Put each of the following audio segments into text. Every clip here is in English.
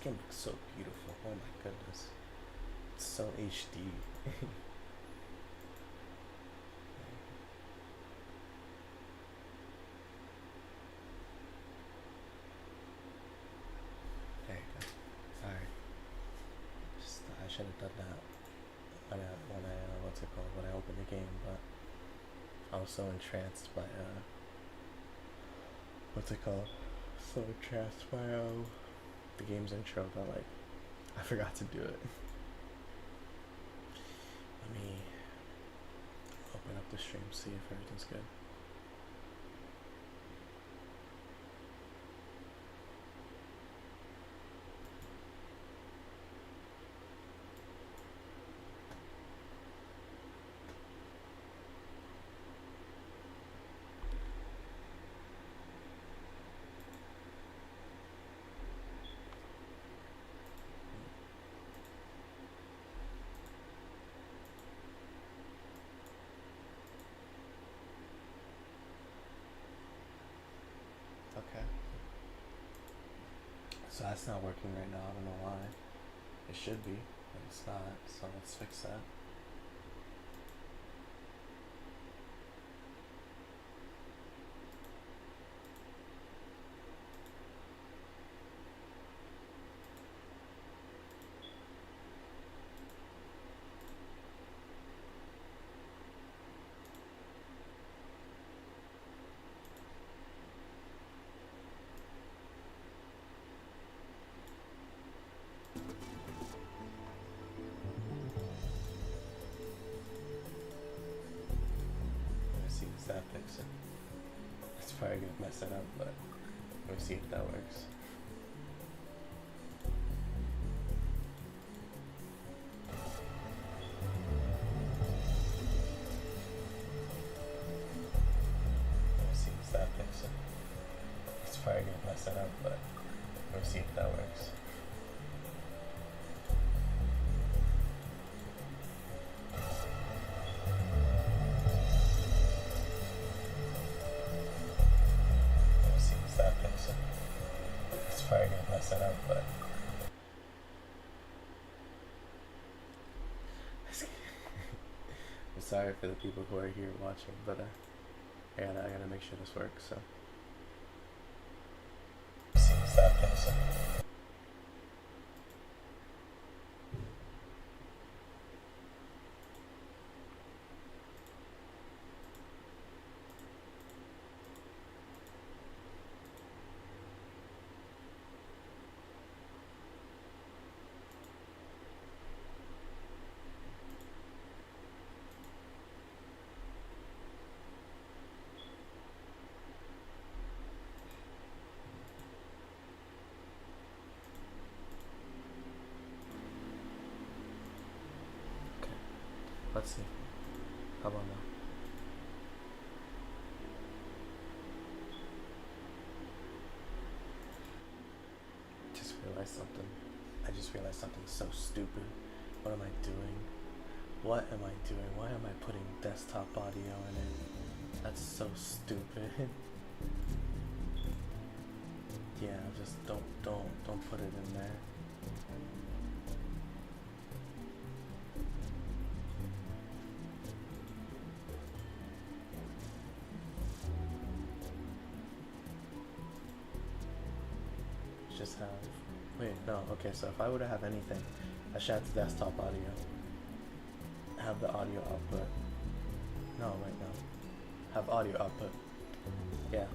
game looks so beautiful. Oh my goodness. It's so HD. There you go. Sorry. Just I should have done that when I what's it called, when I opened the game, but I was so entranced by what's it called? So entranced by the game's intro that like I forgot to do it. Let me open up the stream, see if everything's good. Okay. So that's not working right now. I don't know why. It should be, but it's not. So let's fix that. See, does that fix it? It's probably gonna mess it up, but let me see if that works. Let me see, does that fix it? It's probably gonna mess it up, but let me see if that works. Probably gonna mess it up, but I'm sorry for the people who are here watching, but I gotta make sure this works. So. Let's see. How about now? Just realized something. I just realized something so stupid. What am I doing? What am I doing? Why am I putting desktop audio in it? That's so stupid. Yeah, just don't put it in there. Just have, wait, no, okay, so if I were to have anything, I should have the desktop audio, have the audio output, no, wait, no, have audio output, yeah,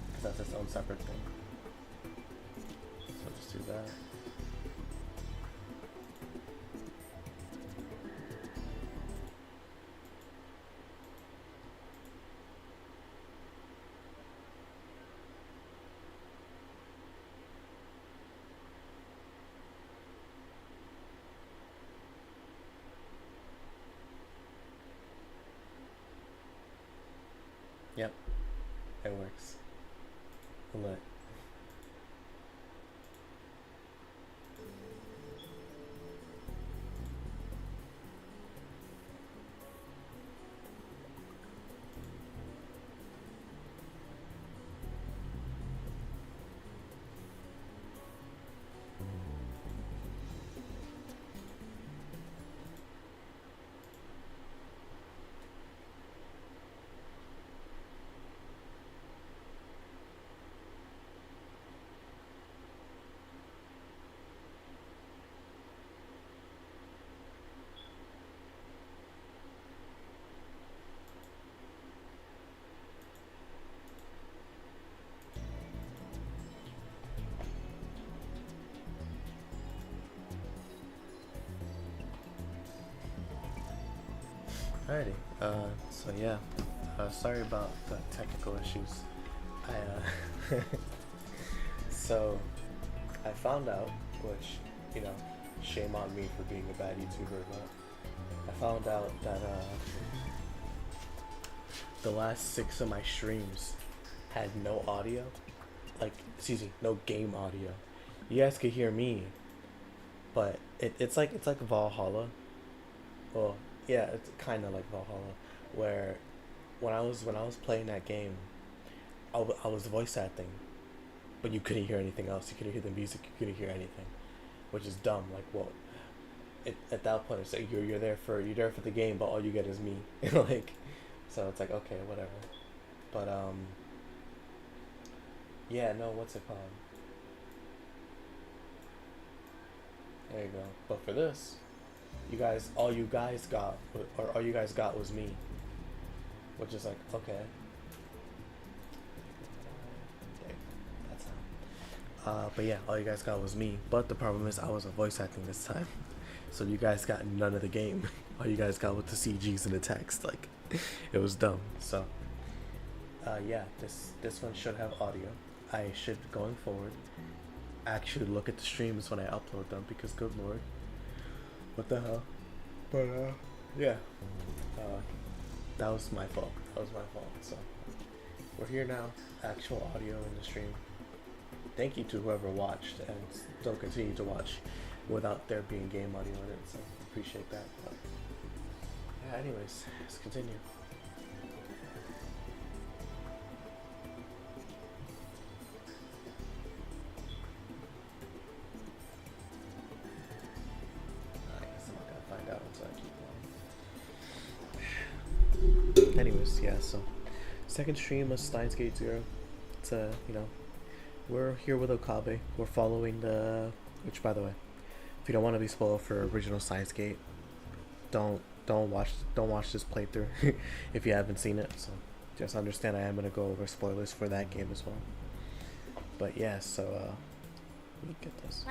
because that's its own separate thing, so just do that. Yep, it works. Lit. Alrighty. So yeah. Sorry about the technical issues. I so I found out, which, you know, shame on me for being a bad YouTuber, but I found out that the last 6 of my streams had no audio, like, excuse me, no game audio. You guys could hear me, but it's like Valhalla. Well, yeah, it's kind of like Valhalla, where when I was playing that game, I was voice acting, but you couldn't hear anything else. You couldn't hear the music. You couldn't hear anything, which is dumb. Like, well, at that point, it's like you're there for the game, but all you get is me. Like, so it's like, okay, whatever. But yeah, no, what's it called? There you go. But for this, all you guys got was me, which is like, okay. That's how. But yeah, all you guys got was me. But the problem is, I wasn't voice acting this time, so you guys got none of the game. All you guys got was the CGs and the text. Like, it was dumb. So, yeah, this one should have audio. I should, going forward, actually look at the streams when I upload them, because good lord, what the hell. But yeah, that was my fault. So we're here now, actual audio in the stream. Thank you to whoever watched and still continue to watch without there being game audio in it, so appreciate that. But yeah, anyways, let's continue. Anyways, yeah, so second stream of Steins Gate 0. It's you know, we're here with Okabe. We're following which, by the way, if you don't want to be spoiled for original Steins Gate, don't watch this playthrough if you haven't seen it. So just understand I am gonna go over spoilers for that game as well. But yeah, so let me get this.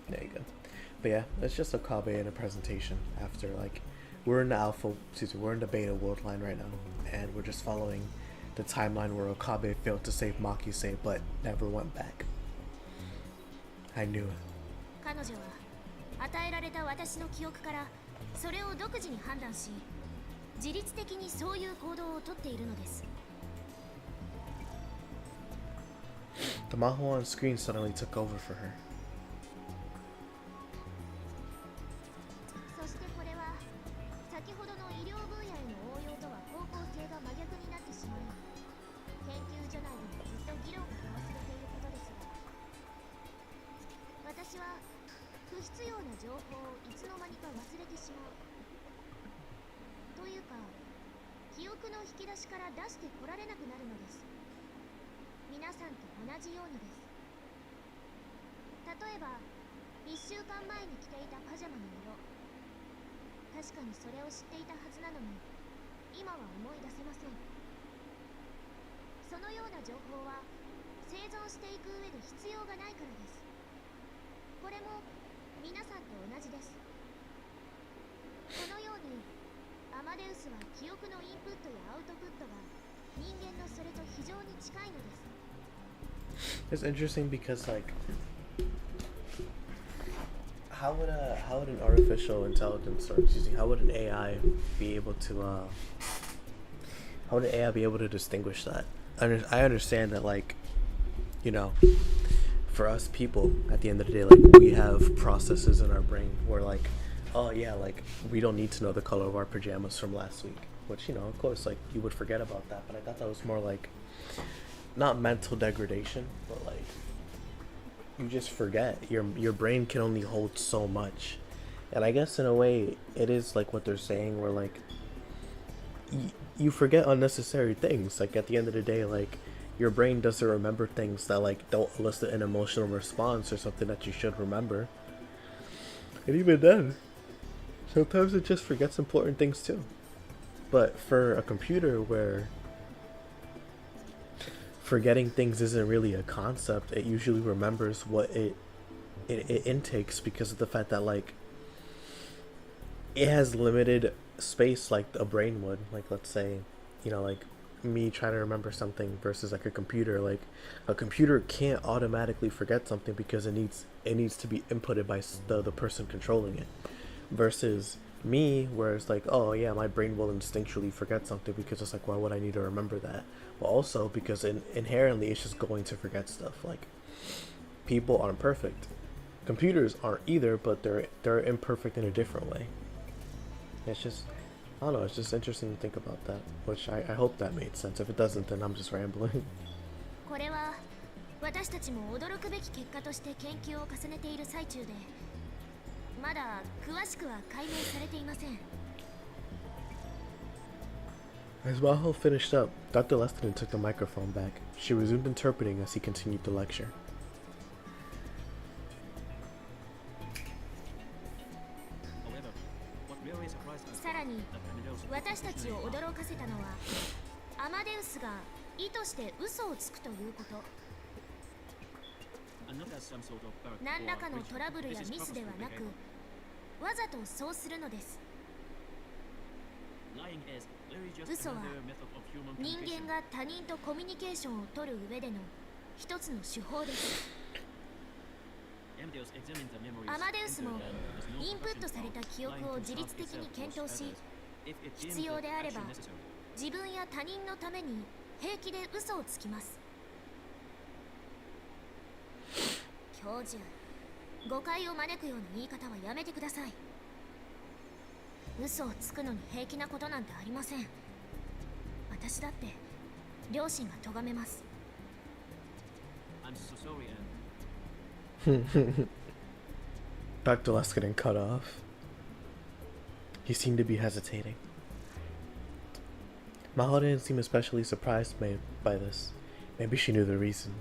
There you go. But yeah, it's just Okabe in a presentation after, like, we're in the beta world line right now, and we're just following the timeline where Okabe failed to save Makise but never went back. I knew it. The Maho on screen suddenly took over for her. It's interesting because, like, how would an artificial intelligence, or excuse me, how would an AI be able to distinguish that? I understand that, like, you know, for us people, at the end of the day, like, we have processes in our brain where, like, oh yeah, like, we don't need to know the color of our pajamas from last week, which, you know, of course, like, you would forget about that, but I thought that was more like, not mental degradation, but like, you just forget. Your brain can only hold so much, and I guess in a way it is like what they're saying, where like you forget unnecessary things. Like, at the end of the day, like, your brain doesn't remember things that, like, don't elicit an emotional response or something that you should remember. And even then, sometimes it just forgets important things too. But for a computer where forgetting things isn't really a concept, it usually remembers what it it intakes because of the fact that like it has limited space like a brain would. Like let's say, like me trying to remember something versus like a computer. Like a computer can't automatically forget something because it needs to be inputted by the person controlling it. Versus me, where it's like, oh yeah, my brain will instinctually forget something because it's like, why would I need to remember that? But also because inherently it's just going to forget stuff. Like people aren't perfect, computers aren't either, but they're imperfect in a different way. It's just, I don't know, it's just interesting to think about that, which I hope that made sense. If it doesn't, then I'm just rambling. これは私たちも驚くべき結果として研究を重ねている最中で、まだ詳しくは解明されていません。As Maho finished up, Dr. Lestinen took the microphone back. She resumed interpreting as he continued the lecture. さらに私たちを驚かせたのは、アマデウスが意図して嘘をつくということ。何らかのトラブルやミスではなく、わざとそうするのです。嘘は人間が他人とコミュニケーションを取る上での一つの手法です。アマデウスもインプットされた記憶を自律的に検討し、必要であれば自分や他人のために平気で嘘をつきます。教授、誤解を招くような言い方はやめてください。嘘をつくのに平気なことなんてありません。私だって両親が咎めます。Dr. Leskinen cut off. He seemed to be hesitating. Maho didn't seem especially surprised by this. Maybe she knew the reason.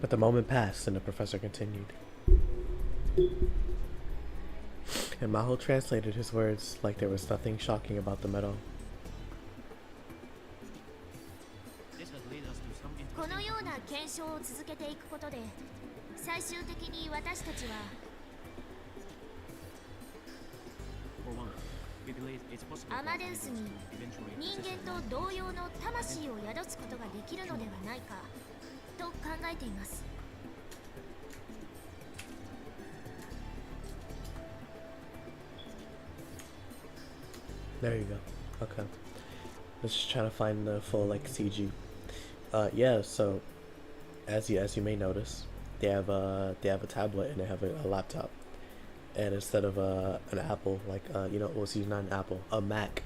But the moment passed and the professor continued. And Maho translated his words like there was nothing shocking about them at all. このような検証を続けていくことで、最終的に私たちはアマデウスに人間と同様の魂を宿すことができるのではないかと考えています。There you go. Okay. Let's just try to find the full like CG. Yeah. So, as you may notice, they have a tablet and they have a laptop, and instead of an Apple, like well, see, not an Apple, a Mac,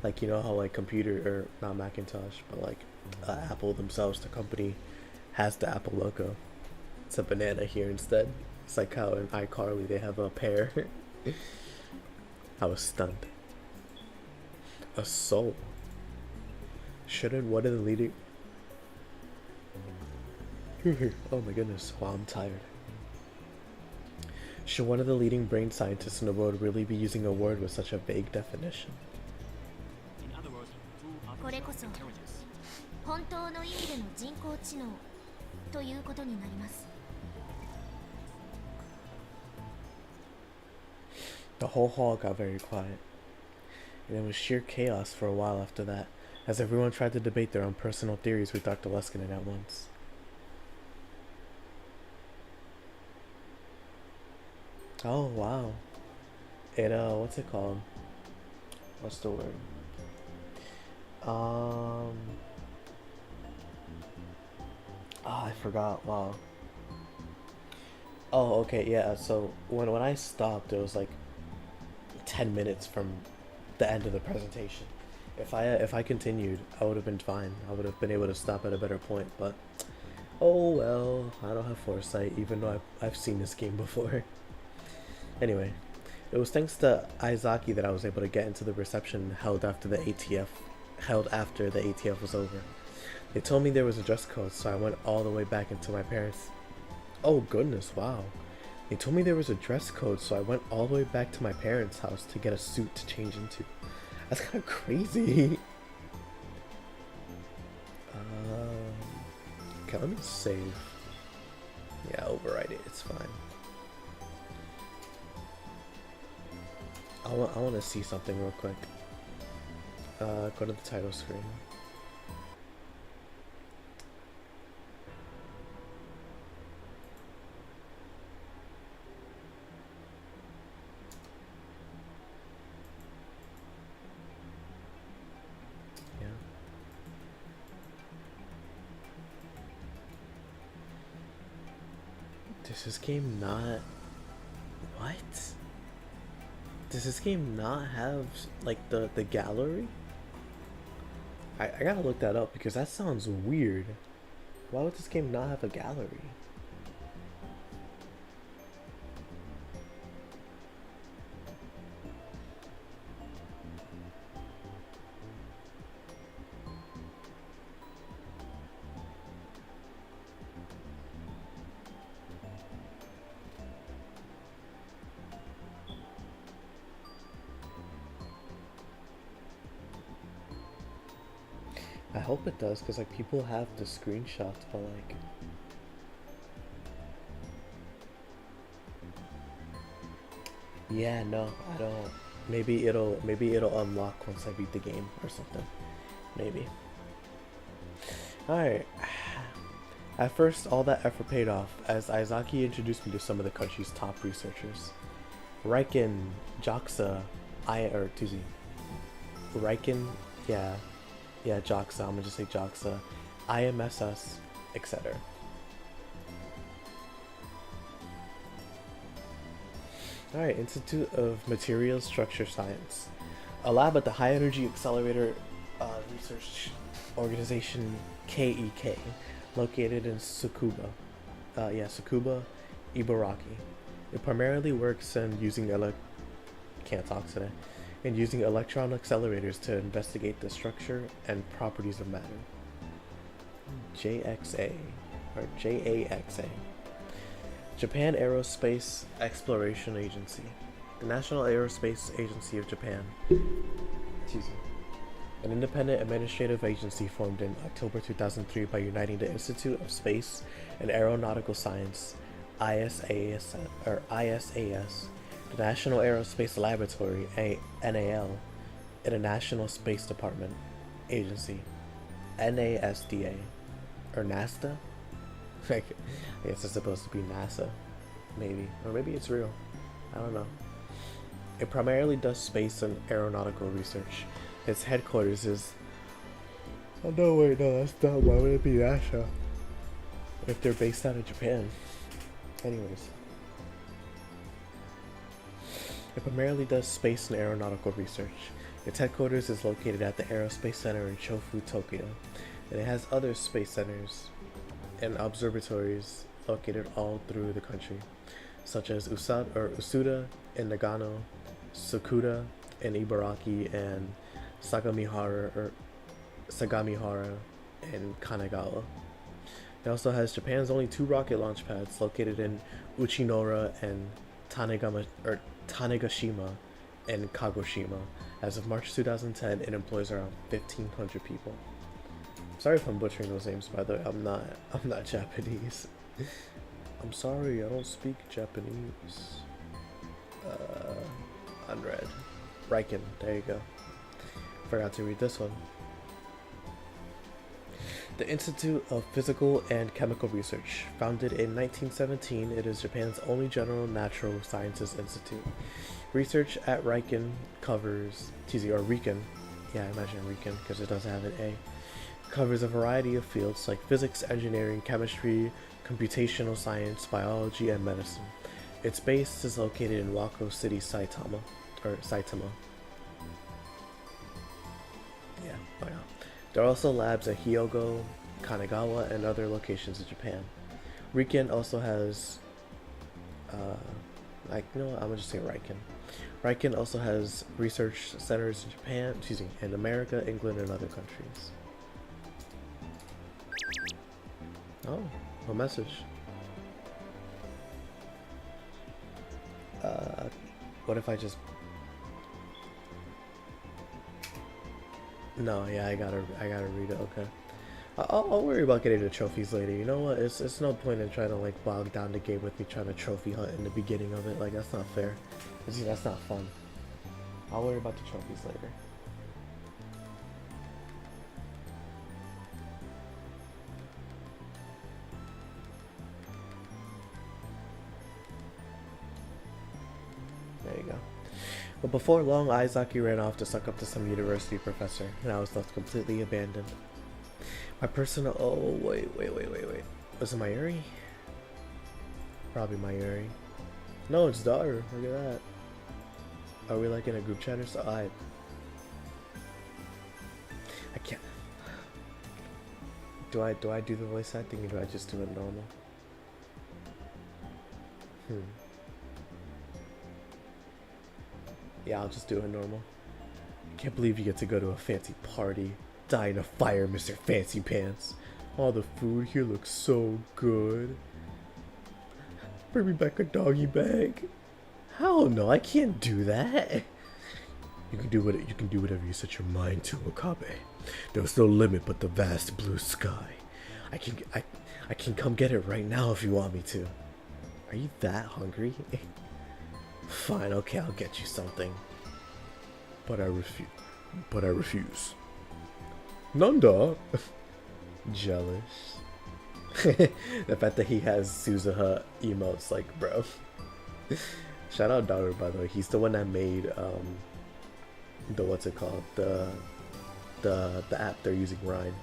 like how like computer or not Macintosh, but like Apple themselves, the company, has the Apple logo. It's a banana here instead. It's like how in iCarly they have a pear. I was stunned. A soul. Shouldn't one of the leading... Oh my goodness, wow, I'm tired. Should one of the leading brain scientists in the world really be using a word with such a vague definition? これこそ本当の意味での人工知能ということになります。 The whole hall got very quiet, and it was sheer chaos for a while after that, as everyone tried to debate their own personal theories with Dr. Leskinen at once. Oh wow. It what's it called? What's the word? I forgot. Wow. Oh, okay, yeah. So when I stopped, it was like 10 minutes from the end of the presentation. If I continued, I would have been fine. I would have been able to stop at a better point, but oh well, I don't have foresight, even though I've seen this game before. Anyway, it was thanks to Izaki that I was able to get into the reception held after the ATF was over. They told me there was a dress code, so I went all the way back into my parents'... Oh goodness, wow. They told me there was a dress code, so I went all the way back to my parents' house to get a suit to change into. That's kind of crazy. Okay, let me save. Yeah, override it. It's fine. I want to see something real quick. Go to the title screen. Yeah. Does this game not... What? Does this game not have like the gallery? I gotta look that up because that sounds weird. Why would this game not have a gallery? I hope it does, because like people have the screenshots, but like yeah, no, I don't. Maybe it'll unlock once I beat the game or something. Maybe. Alright. At first, all that effort paid off as Izaki introduced me to some of the country's top researchers. Riken, Joxa, Riken, yeah, Joxa, I'm gonna just say Joxa, IMSS, etc. Alright, Institute of Materials Structure Science. A lab at the High Energy Accelerator Research Organization KEK, located in Tsukuba. Tsukuba, Ibaraki. It primarily works in using using electron accelerators to investigate the structure and properties of matter. JAXA. Japan Aerospace Exploration Agency. The National Aerospace Agency of Japan. An independent administrative agency formed in October 2003 by uniting the Institute of Space and Aeronautical Science, ISAS, the National Aerospace Laboratory, NAL, and the National Space Department Agency, NASDA, or NASDA? I guess it's supposed to be NASA, maybe. Or maybe it's real. I don't know. It primarily does space and aeronautical research. Its headquarters is... Oh no, wait, no, that's dumb. Why would it be NASA? If they're based out of Japan. Anyways. It primarily does space and aeronautical research. Its headquarters is located at the Aerospace Center in Chofu, Tokyo. And it has other space centers and observatories located all through the country, such as Usuda in Nagano, Sakuda in Ibaraki, and Sagamihara in Kanagawa. It also has Japan's only 2 rocket launch pads located in Uchinora and Tanegashima in Kagoshima. As of March 2010, it employs around 1,500 people. Sorry if I'm butchering those names, by the way. I'm not Japanese. I'm sorry, I don't speak Japanese. Unread. Riken, there you go. Forgot to read this one. The Institute of Physical and Chemical Research. Founded in 1917, it is Japan's only general natural sciences institute. Research at Riken covers, Riken, yeah, I imagine Riken because it doesn't have an A, covers a variety of fields like physics, engineering, chemistry, computational science, biology, and medicine. Its base is located in Wako City, Saitama. Yeah, why not? There are also labs at Hyogo, Kanagawa, and other locations in Japan. Riken also has, I'm gonna just say Riken. Riken also has research centers in Japan, in America, England, and other countries. Oh, a message. What if I just... No, yeah, I gotta read it, okay. I'll worry about getting the trophies later. You know what? It's no point in trying to like bog down the game with me trying to trophy hunt in the beginning of it. Like that's not fair. That's not fun. I'll worry about the trophies later. There you go. But before long, Izaki ran off to suck up to some university professor, and I was left completely abandoned. My personal. Oh, wait. Was it Mayuri? Probably Mayuri. No, it's daughter. Look at that. Are we like in a group chat or so? I can't. Do I do the voice acting or do I just do it normal? Yeah, I'll just do it normal. Can't believe you get to go to a fancy party. Die in a fire, Mr. Fancy Pants. All the food here looks so good. Bring me back a doggy bag. Hell no, I can't do that. You can do whatever you set your mind to, Okabe. There's no limit but the vast blue sky. I can come get it right now if you want me to. Are you that hungry? Fine, okay, I'll get you something. But I refuse. Nanda? Jealous. The fact that he has Suzuha emotes, like, bro. Shout out Daughter, by the way. He's the one that made the what's it called? The app they're using, Rhyme.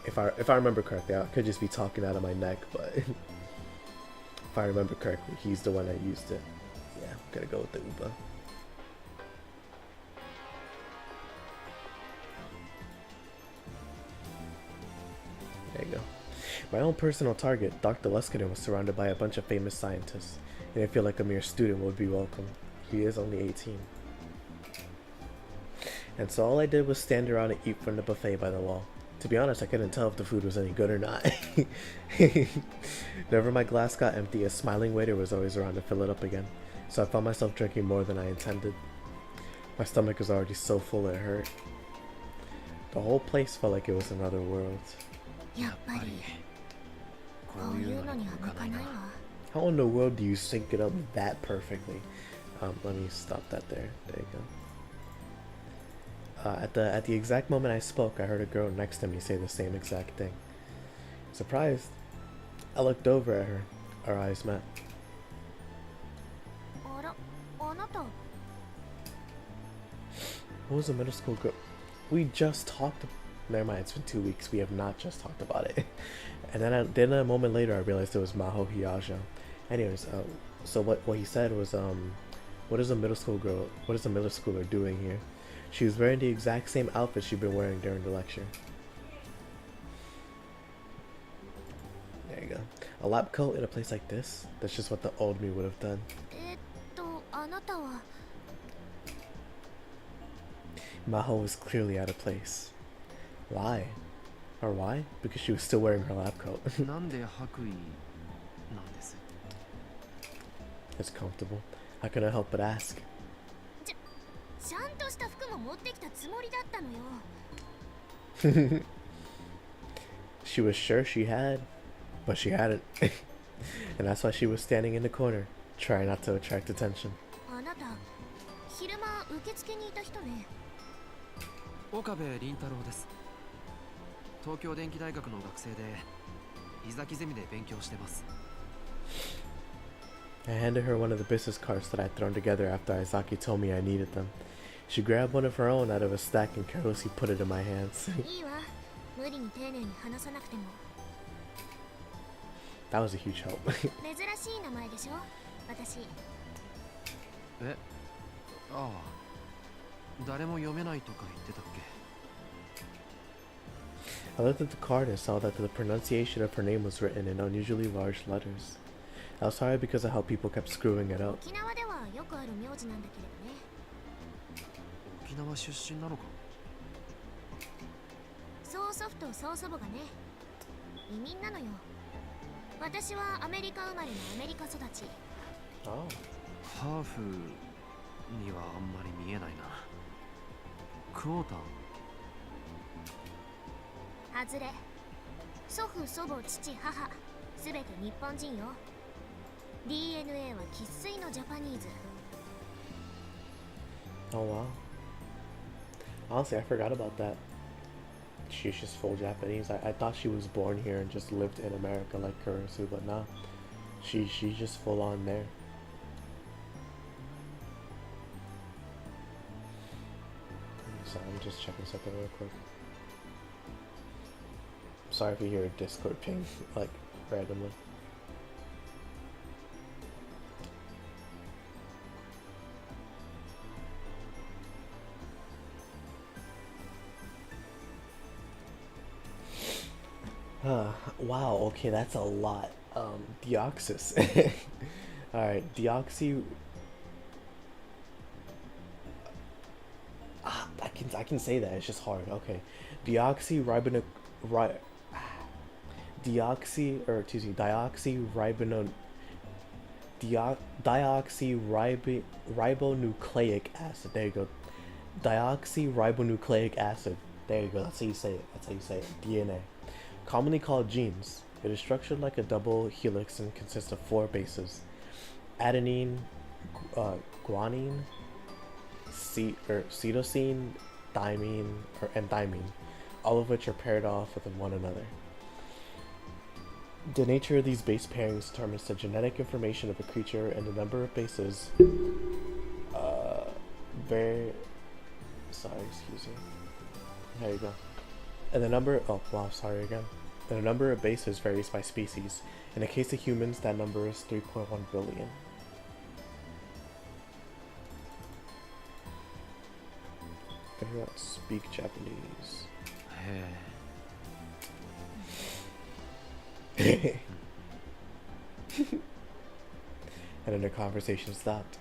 If I remember correctly, I could just be talking out of my neck, but if I remember correctly, he's the one that used it. Yeah, I'm gonna go with the Upa. There you go. My own personal target, Dr. Leskinen, was surrounded by a bunch of famous scientists. He didn't feel like a mere student would be welcome. He is only 18. And so all I did was stand around and eat from the buffet by the wall. To be honest, I couldn't tell if the food was any good or not. Whenever my glass got empty, a smiling waiter was always around to fill it up again. So I found myself drinking more than I intended. My stomach was already so full it hurt. The whole place felt like it was another world. How in the world do you sync it up that perfectly? Let me stop that there. There you go. At the exact moment I spoke, I heard a girl next to me say the same exact thing. Surprised, I looked over at her. Our eyes met. What was a middle school girl? We just talked. Never mind, it's been 2 weeks. We have not just talked about it. And then a moment later, I realized it was Maho Hiyajo. Anyways, so what he said was, what is a middle schooler doing here? She was wearing the exact same outfit she'd been wearing during the lecture. There you go. A lab coat in a place like this? That's just what the old me would have done. Maho was clearly out of place. Why? Or why? Because she was still wearing her lab coat. It's comfortable. How can I help but ask? She was sure she had, but she hadn't. And that's why she was standing in the corner, trying not to attract attention. I handed her one of the business cards that I'd thrown together after Izaki told me I needed them. She grabbed one of her own out of a stack and carelessly put it in my hands. That was a huge help. I looked at the card and saw that the pronunciation of her name was written in unusually large letters. I was sorry because of how people kept screwing it up. Oh. 外れ。祖父祖母父母すべて日本人よ。 DNA は生粋のジャパニーズ。 Oh wow. Honestly, I forgot about that. She's just full Japanese. I thought she was born here and just lived in America like Kurisu, but nah. She's just full on there. Sorry, I'm just checking something real quick. Sorry if you hear a Discord ping, like, randomly. Wow, okay, that's a lot. Deoxys. Alright, deoxy... I can say that, it's just hard. Okay. Deoxyribonucleic acid. There you go. Deoxyribonucleic acid. There you go. That's how you say it. That's how you say it. DNA. Commonly called genes. It is structured like a double helix and consists of 4 bases: adenine, guanine, cytosine, and thymine, all of which are paired off with one another. The nature of these base pairings determines the genetic information of a creature, and the number of bases excuse me. There you go. And the number And the number of bases varies by species. In the case of humans, that number is 3.1 billion. I do not speak Japanese. And then the conversation stopped.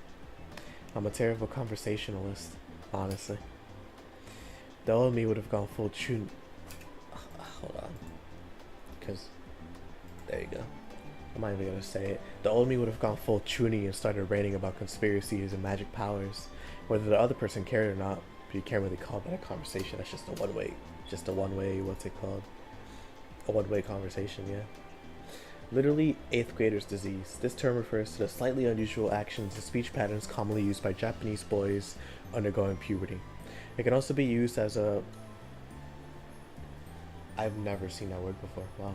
I'm a terrible conversationalist, honestly. The old me would have gone full chun. Hold on. Because, there you go. I'm not even gonna say it. The old me would have gone full chuny and started ranting about conspiracies and magic powers. Whether the other person cared or not, but you can't really call that a conversation. That's just a one-way, what's it called? A one-way conversation, yeah. Literally, 8th grader's disease. This term refers to the slightly unusual actions and speech patterns commonly used by Japanese boys undergoing puberty. It can also be used as a... I've never seen that word before. Wow.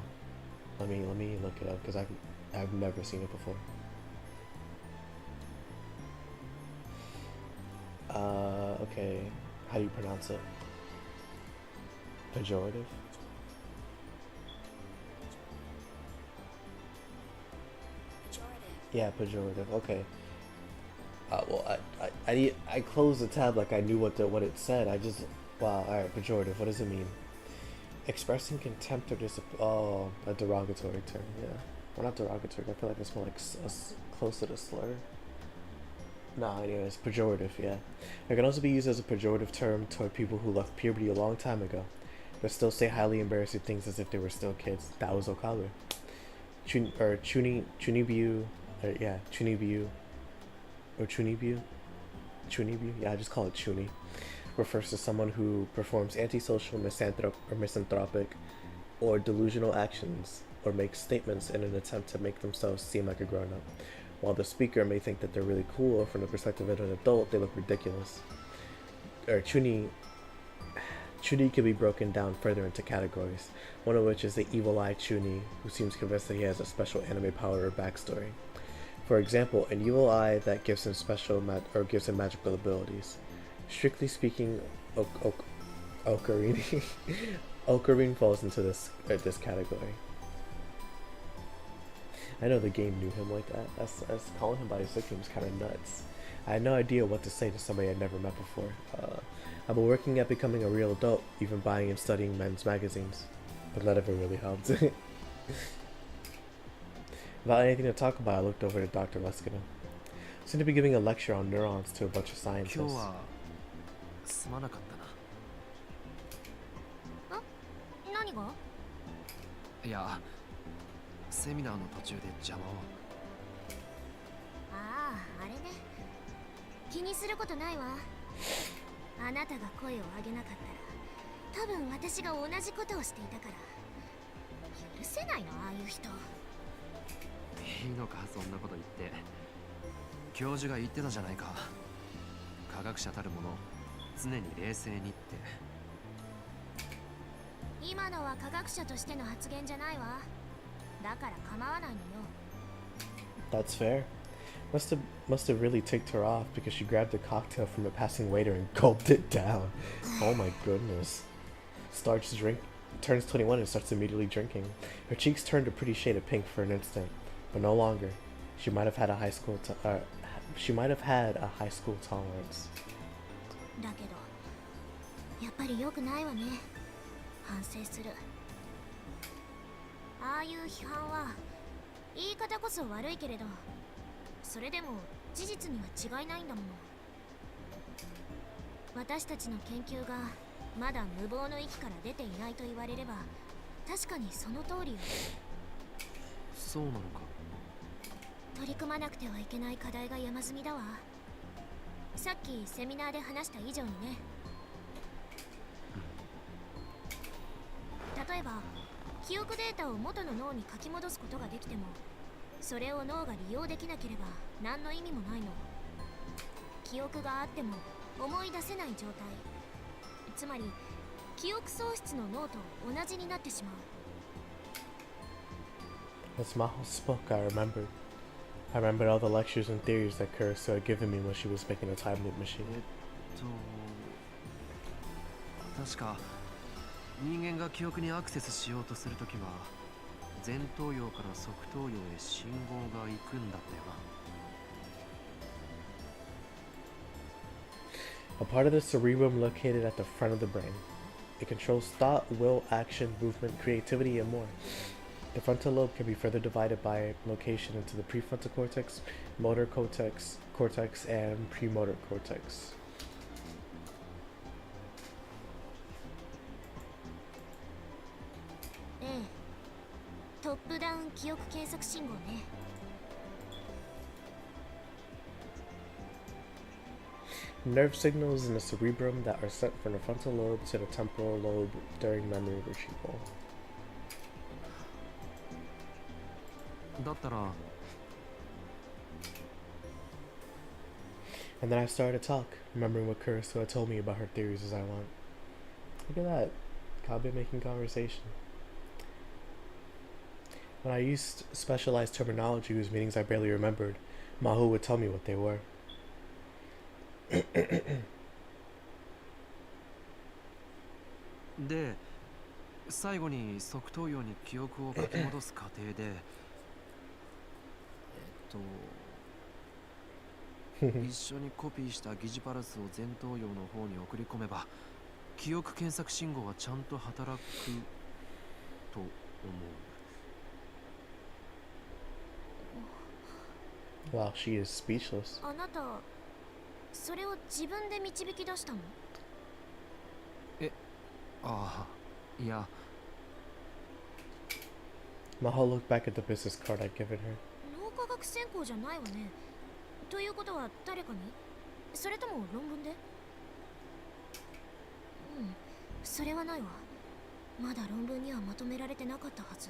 Let me look it up, because I've never seen it before. Okay. How do you pronounce it? Pejorative? Yeah, pejorative. Okay. Well, I closed the tab like I knew what it said. Wow. All right. Pejorative. What does it mean? Expressing contempt or oh, a derogatory term. Yeah. Well, not derogatory. I feel like it's more like close to the slur. No, anyways, pejorative. Yeah. It can also be used as a pejorative term toward people who left puberty a long time ago, but still say highly embarrassing things as if they were still kids. That was Okabe. Chunibiu. Yeah, Chunibiu. Or Chunibiu? Chunibiu? Yeah, I just call it Chuni. Refers to someone who performs antisocial, misanthropic, or delusional actions, or makes statements in an attempt to make themselves seem like a grown-up. While the speaker may think that they're really cool, or from the perspective of an adult, they look ridiculous. Or Chuni can be broken down further into categories, one of which is the evil eye Chuni, who seems convinced that he has a special anime power or backstory. For example, an evil eye that gives him gives him magical abilities. Strictly speaking, Ocarine falls into this category. I know the game knew him like that. That's calling him by his nickname is kind of nuts. I had no idea what to say to somebody I'd never met before. I've been working at becoming a real adult, even buying and studying men's magazines, but that never really helped. Without anything to talk about, I looked over to Dr. Leskina. Seemed to be giving a lecture on neurons to a bunch of scientists. すまなかったな。何が？いや、セミナーの途中で邪魔を。ああ、あれね。気にすることないわ。あなたが声を上げなかったら、多分私が同じことをしていたから許せないの、ああいう人。いいのかそんなこと言って。教授が言ってたじゃないか。科学者たるもの常に冷静にって。今のは科学者としての発言じゃないわ。だから構わないのよ。 That's fair. Must have really ticked her off because she grabbed a cocktail from a passing waiter and gulped it down. Oh my goodness. Turns 21 and starts immediately drinking. Her cheeks turned a pretty shade of pink for an instant, but no longer. She might have had a high school tolerance. だけどやっぱり良くないわね。反省する。ああいう批判は言い方こそ悪いけれど、それでも事実には違いないんだもの。私たちの研究がまだ無謀の域から出ていないと言われれば確かにその通りよ。そうなのか。取り組まなくてはいけない課題が山積みだわ。さっきセミナーで話した以上にね。例えば記憶データを元の脳に書き戻すことができても、それを脳が利用できなければ何の意味もないの。記憶があっても思い出せない状態、つまり記憶喪失の脳と同じになってしまう。 As Maho spoke, I remembered all the lectures and theories that Kurisu had given me when she was making a time loop machine. 確か人間が記憶にアクセスしようとするときは前頭葉から側頭葉へ信号が行くんだったよな。 A part of the cerebrum located at the front of the brain. It controls thought, will, action, movement, creativity, and more. The frontal lobe can be further divided by location into the prefrontal cortex, motor cortex, and premotor cortex. ええ、トップダウン記憶検索信号ね。Nerve signals in the cerebrum that are sent from the frontal lobe to the temporal lobe during memory retrieval. だったら And then I started to talk, remembering what Kurisu had told me about her theories as I went. Look at that. Kabe making conversation. When I used specialized terminology whose meanings I barely remembered, Maho would tell me what they were. で最後に側頭葉に記憶を書き戻す過程で一緒にコピーした疑似パルスを前頭葉の方に送り込めば記憶検索信号はちゃんと働くと思う。 Wow, she is speechless. あなたそれを自分で導き出したの？ああ、いや。 Maho looked back at the business card I'd given her. 脳科学専攻じゃないわね。ということは誰かに？それとも論文で？うん、それはないわ。まだ論文にはまとめられてなかったはず。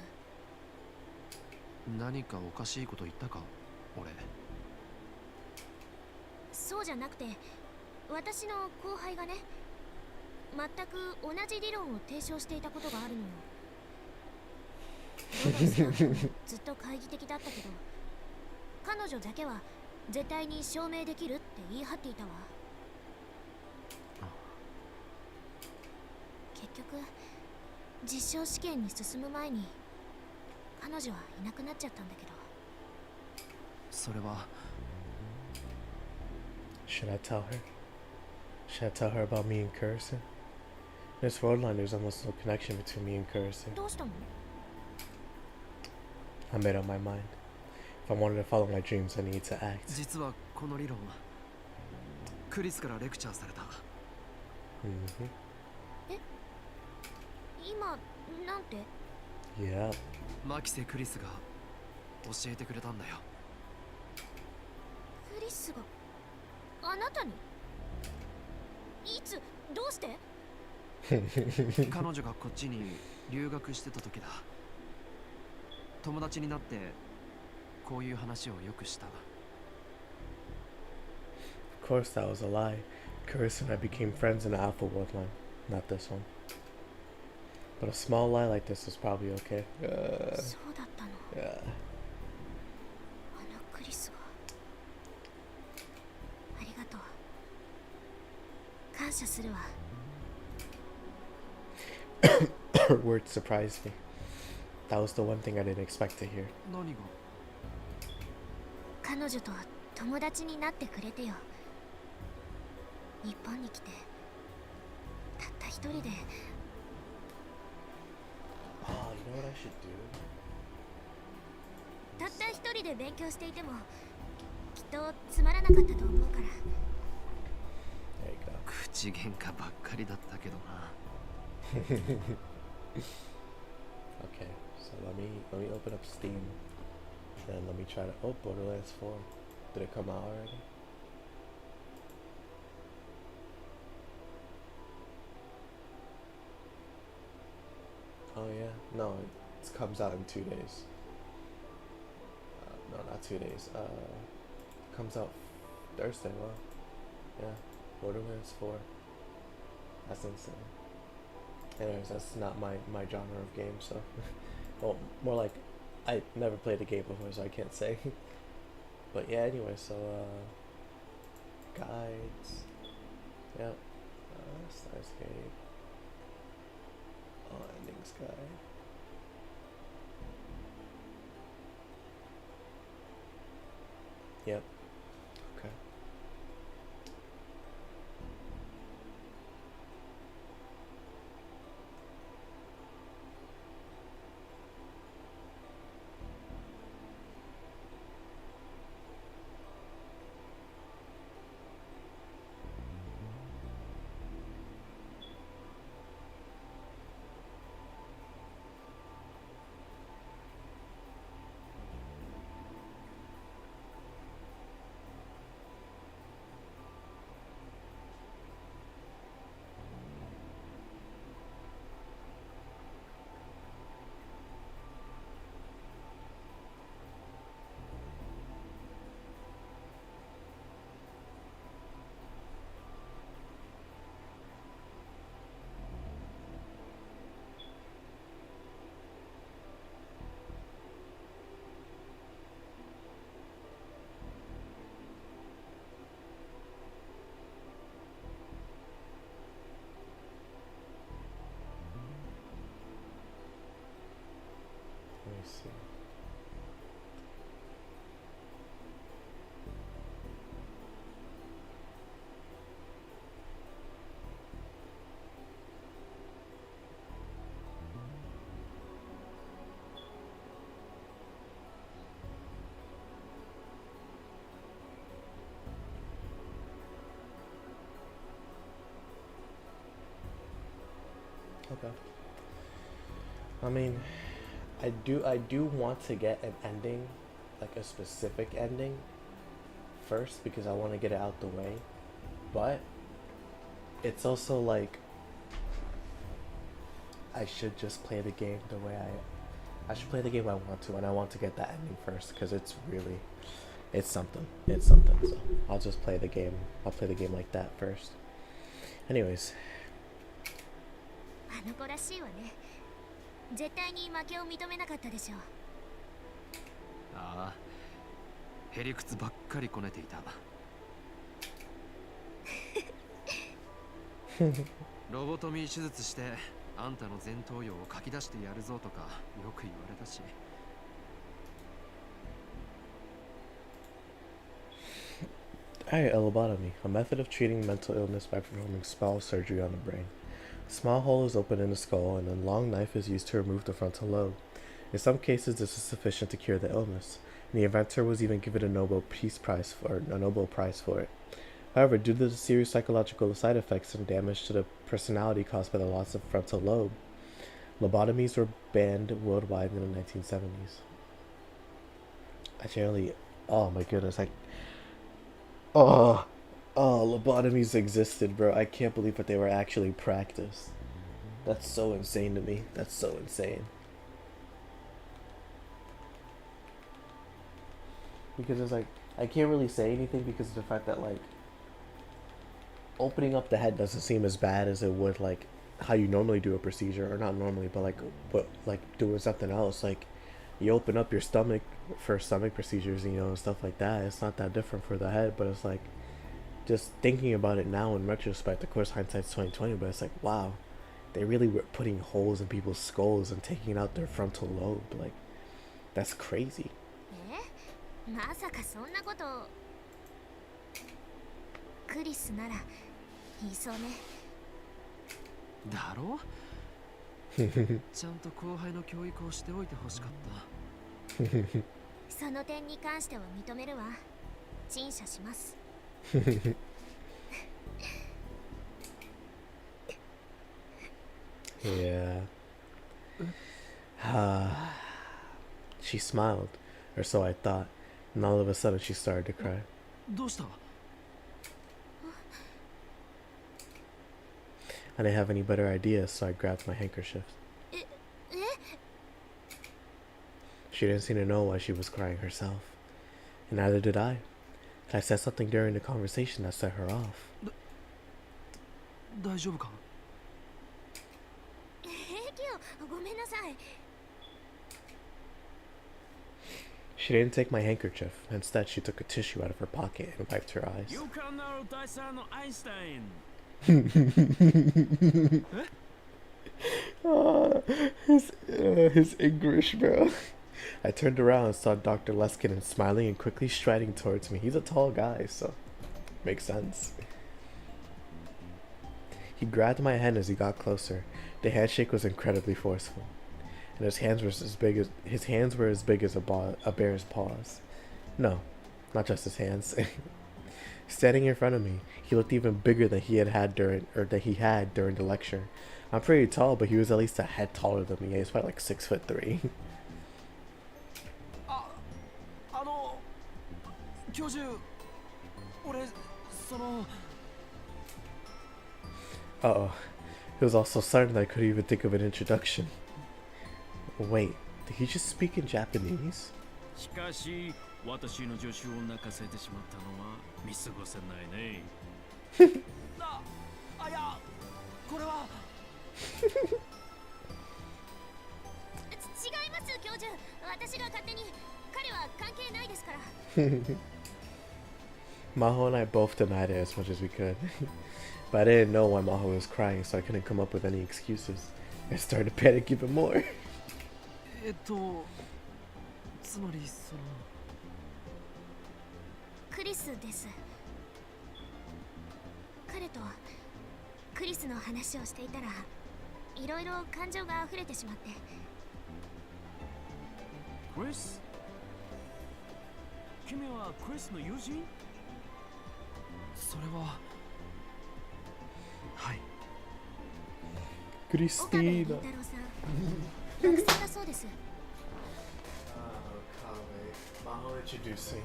何かおかしいこと言ったか、俺。そうじゃなくて、私の後輩がね、全く同じ理論を提唱していたことがあるのよ。どのスタッフもずっと懐疑的だったけど、彼女だけは絶対に証明できるって言い張っていたわ。結局実証試験に進む前に彼女はいなくなっちゃったんだけど。それは Should I tell her? Should I tell her about me and Kurisu? In this world line, there's almost no connection between me and Kurisu. どうしたの？ I made up my mind. If I wanted to follow my dreams, I need to act. 実はこの理論はクリスからレクチャーされた。今なんて？ Yeah. マキセ・クリスが教えてくれたんだよ。クリスがあなたに？いつ？どうして？彼女がこっちに留学してた時だ。友達になってこういう話をよくした。 Of course, that was a lie. Chris and I became friends in the Alpha World line, not this one. But a small lie like this is probably okay. そうだったの。 Yeah. あのクリスが。ありがとう。感謝するわ。Her words surprised me. That was the one thing I didn't expect to hear. 何が？彼女と友達になってくれてよ。日本に来てたった一人で。 Oh, you know what I should do? たった一人で勉強していてもきっとつまらなかったと思うから。 There you go. 口喧嘩ばっかりだったけどな。Okay, so let me open up Steam, and let me try to. Oh, Borderlands 4. Did it come out already? Oh yeah, no, it comes out in 2 days. No, not 2 days. Comes out Thursday. Well, yeah, Borderlands 4. That's insane. Anyways, that's not my genre of game, so well, more like I never played the game before, so I can't say. But yeah, anyway, so guides, yep, Starscape, endings guide. Yep. Okay. Let me see. Okay. I mean, I do want to get an ending, like a specific ending first, because I want to get it out the way. But it's also like I should just play the game the way I should play the game I want to, and I want to get that ending first, because it's something. It's something. So I'll just play the game. I'll play the game like that first. Anyways. あの子らしいわね。絶対に負けを認めなかったでしょう。ああ、へりくつばっかりこねていた。ロボトミー手術してあんたの前頭葉を書き出してやるぞとかよく言われたし。Alright, lobotomy, a method of treating mental illness by performing small surgery on the brain. A small hole is opened in the skull, and a long knife is used to remove the frontal lobe. In some cases, this is sufficient to cure the illness, and the inventor was even given a Nobel Prize for it. However, due to the serious psychological side effects and damage to the personality caused by the loss of frontal lobe, lobotomies were banned worldwide in the 1970s. Oh my goodness, lobotomies existed, bro. I can't believe that they were actually practiced. That's so insane to me. That's so insane. Because it's like, I can't really say anything because of the fact that, like, opening up the head doesn't seem as bad as it would, like, how you normally do a procedure. Or not normally, but like, doing something else. Like, you open up your stomach for stomach procedures, you know, and stuff like that. It's not that different for the head, but it's like, just thinking about it now in retrospect, of course, hindsight's 2020, but it's like, wow, they really were putting holes in people's skulls and taking out their frontal lobe. Like, that's crazy. まさかそんなことクリスなら言いそうねだろちゃんと後輩の教育をしておいてほしかったその点に関しては認めるわ陳謝します Yeah. She smiled, or so I thought, and all of a sudden she started to cry. どうした I didn't have any better ideas, so I grabbed my handkerchief. She didn't seem to know why she was crying herself, and neither did I. I said something during the conversation that set her off. 大丈夫か平気よごめんなさい She didn't take my handkerchief. Instead, she took a tissue out of her pocket and wiped her eyes. His English, bro. I turned around and saw Dr. Leskinen smiling and quickly striding towards me. He's a tall guy, so makes sense. He grabbed my hand as he got closer. The handshake was incredibly forceful, and his hands were as big as a bear's paws. No, not just his hands. Standing in front of me, he looked even bigger than he had during the lecture. I'm pretty tall, but he was at least a head taller than me. He's probably like 6'3". 教授俺その Uh-oh. It was all so sudden that I couldn't even think of an introduction. Wait, did he just speak in Japanese? しかし私の助手を泣かせてしまったのは見過ごせないねいやこれは違います教授私が勝手に彼は関係ないですから Maho and I both denied it as much as we could. But I didn't know why Maho was crying, so I couldn't come up with any excuses. I started to panic even more. つまりそのクリスです彼とクリスの話をしていたらいろいろ感情が溢れてしまってクリス君はクリスの友人それははい Cristina. 岡部倫太郎さん学生だそうです Maho introduced me.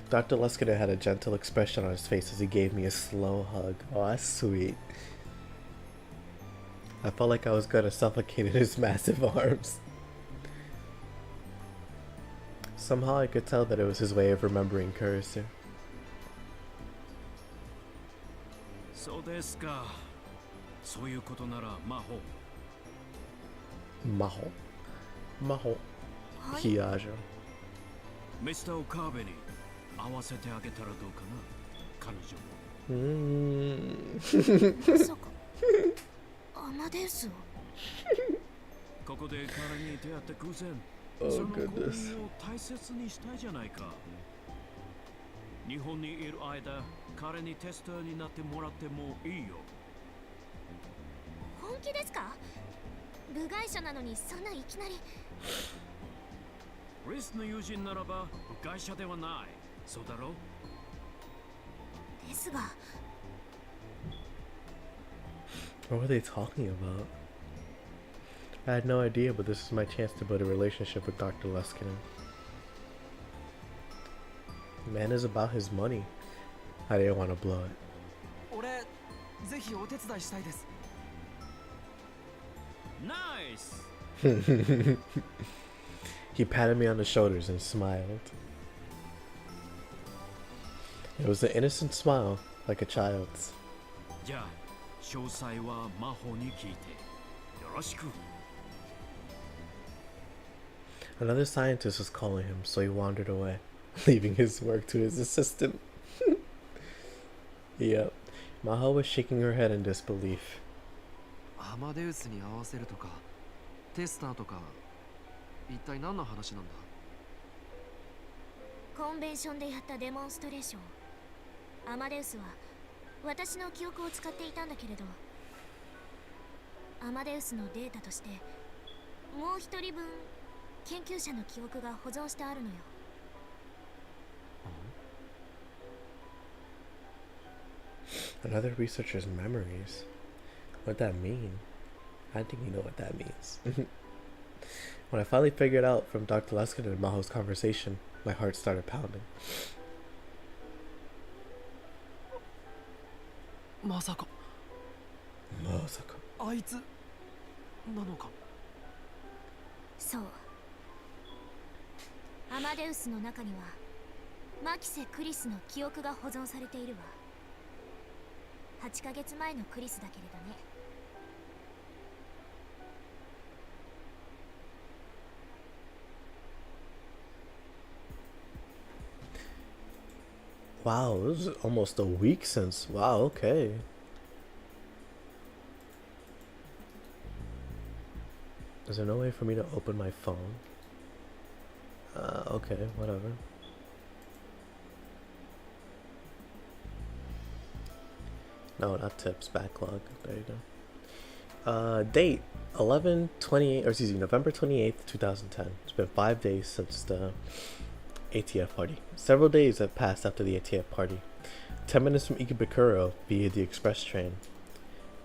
Dr. Leskinen had a gentle expression on his face as he gave me a slow hug. Oh, that's sweet. I felt like I was gonna suffocate in his massive arms. Somehow I could tell that it was his way of remembering Kurisu. そうですかそういうことなら魔法 Maho Hiyajo. ミスター・オカーベに合わせてあげたらどうかな彼女もまさかアマデウスをここで彼に出会って偶然 Oh その交 goodness. 流を大切にしたいじゃないか日本にいる間彼にテスターになってもらってもいいよ本気ですか部外者なのにそんないきなりクリスの友人ならば部外者ではないそうだろうですが What were they talking about? I had no idea, but this is my chance to build a relationship with Dr. Leskinen. Man is about his money. I didn't want to blow 俺ぜひお手伝いしたいです。ナイス it. He patted me on the shoulders and smiled. It was an innocent smile, like a child's. じゃあ詳細は魔法に聞いてよろしく Another scientist was calling him, so he wandered away, leaving his work to his assistant. Yep. Maho was shaking her head in disbelief. アマデウスに合わせるとかテスターとか一体何の話なんだ。コンベンションでやったデモンストレーション。アマデウスは私の記憶を使っていたんだけれど、アマデウスのデータとしてもう一人分研究者の記憶が保存してあるのよ。Another researcher's memories? What'd that mean? I think you know what that means. When I finally figured out from Dr. Luskin and Maho's conversation, my heart started pounding. まさか Masaka. あいつなのか。そう。アマデウスの中にはマキセ・クリスの記憶が保存されているわ。8ヶ月前のクリスだけれどね。Wow, it was almost a week since. Wow, okay. Is there no way for me to open my phone? Okay, whatever. No, not tips, backlog. There you go. Date 11/28, or excuse me, November 28th, 2010. It's been 5 days since the ATF party. Several days have passed after the ATF party. 10 minutes from Ikebukuro via the express train,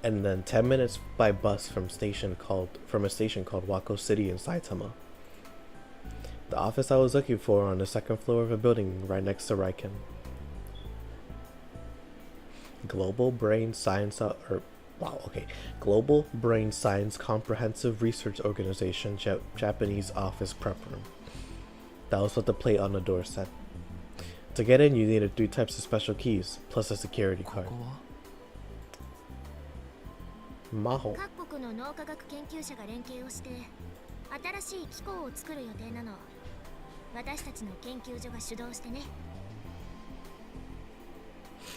and then 10 minutes by bus from a station called Wako City in Saitama. The office I was looking for on the second floor of a building right next to Riken. Global Brain Science Comprehensive Research Organization Japanese office prep room. That was what the plate on the door said. To get in, you needed 3 types of special keys, plus a security こ card. こは Maho. 各国の脳科学研究者が連携をして新しい機構を作る予定なの。私たちの研究所が主導してね。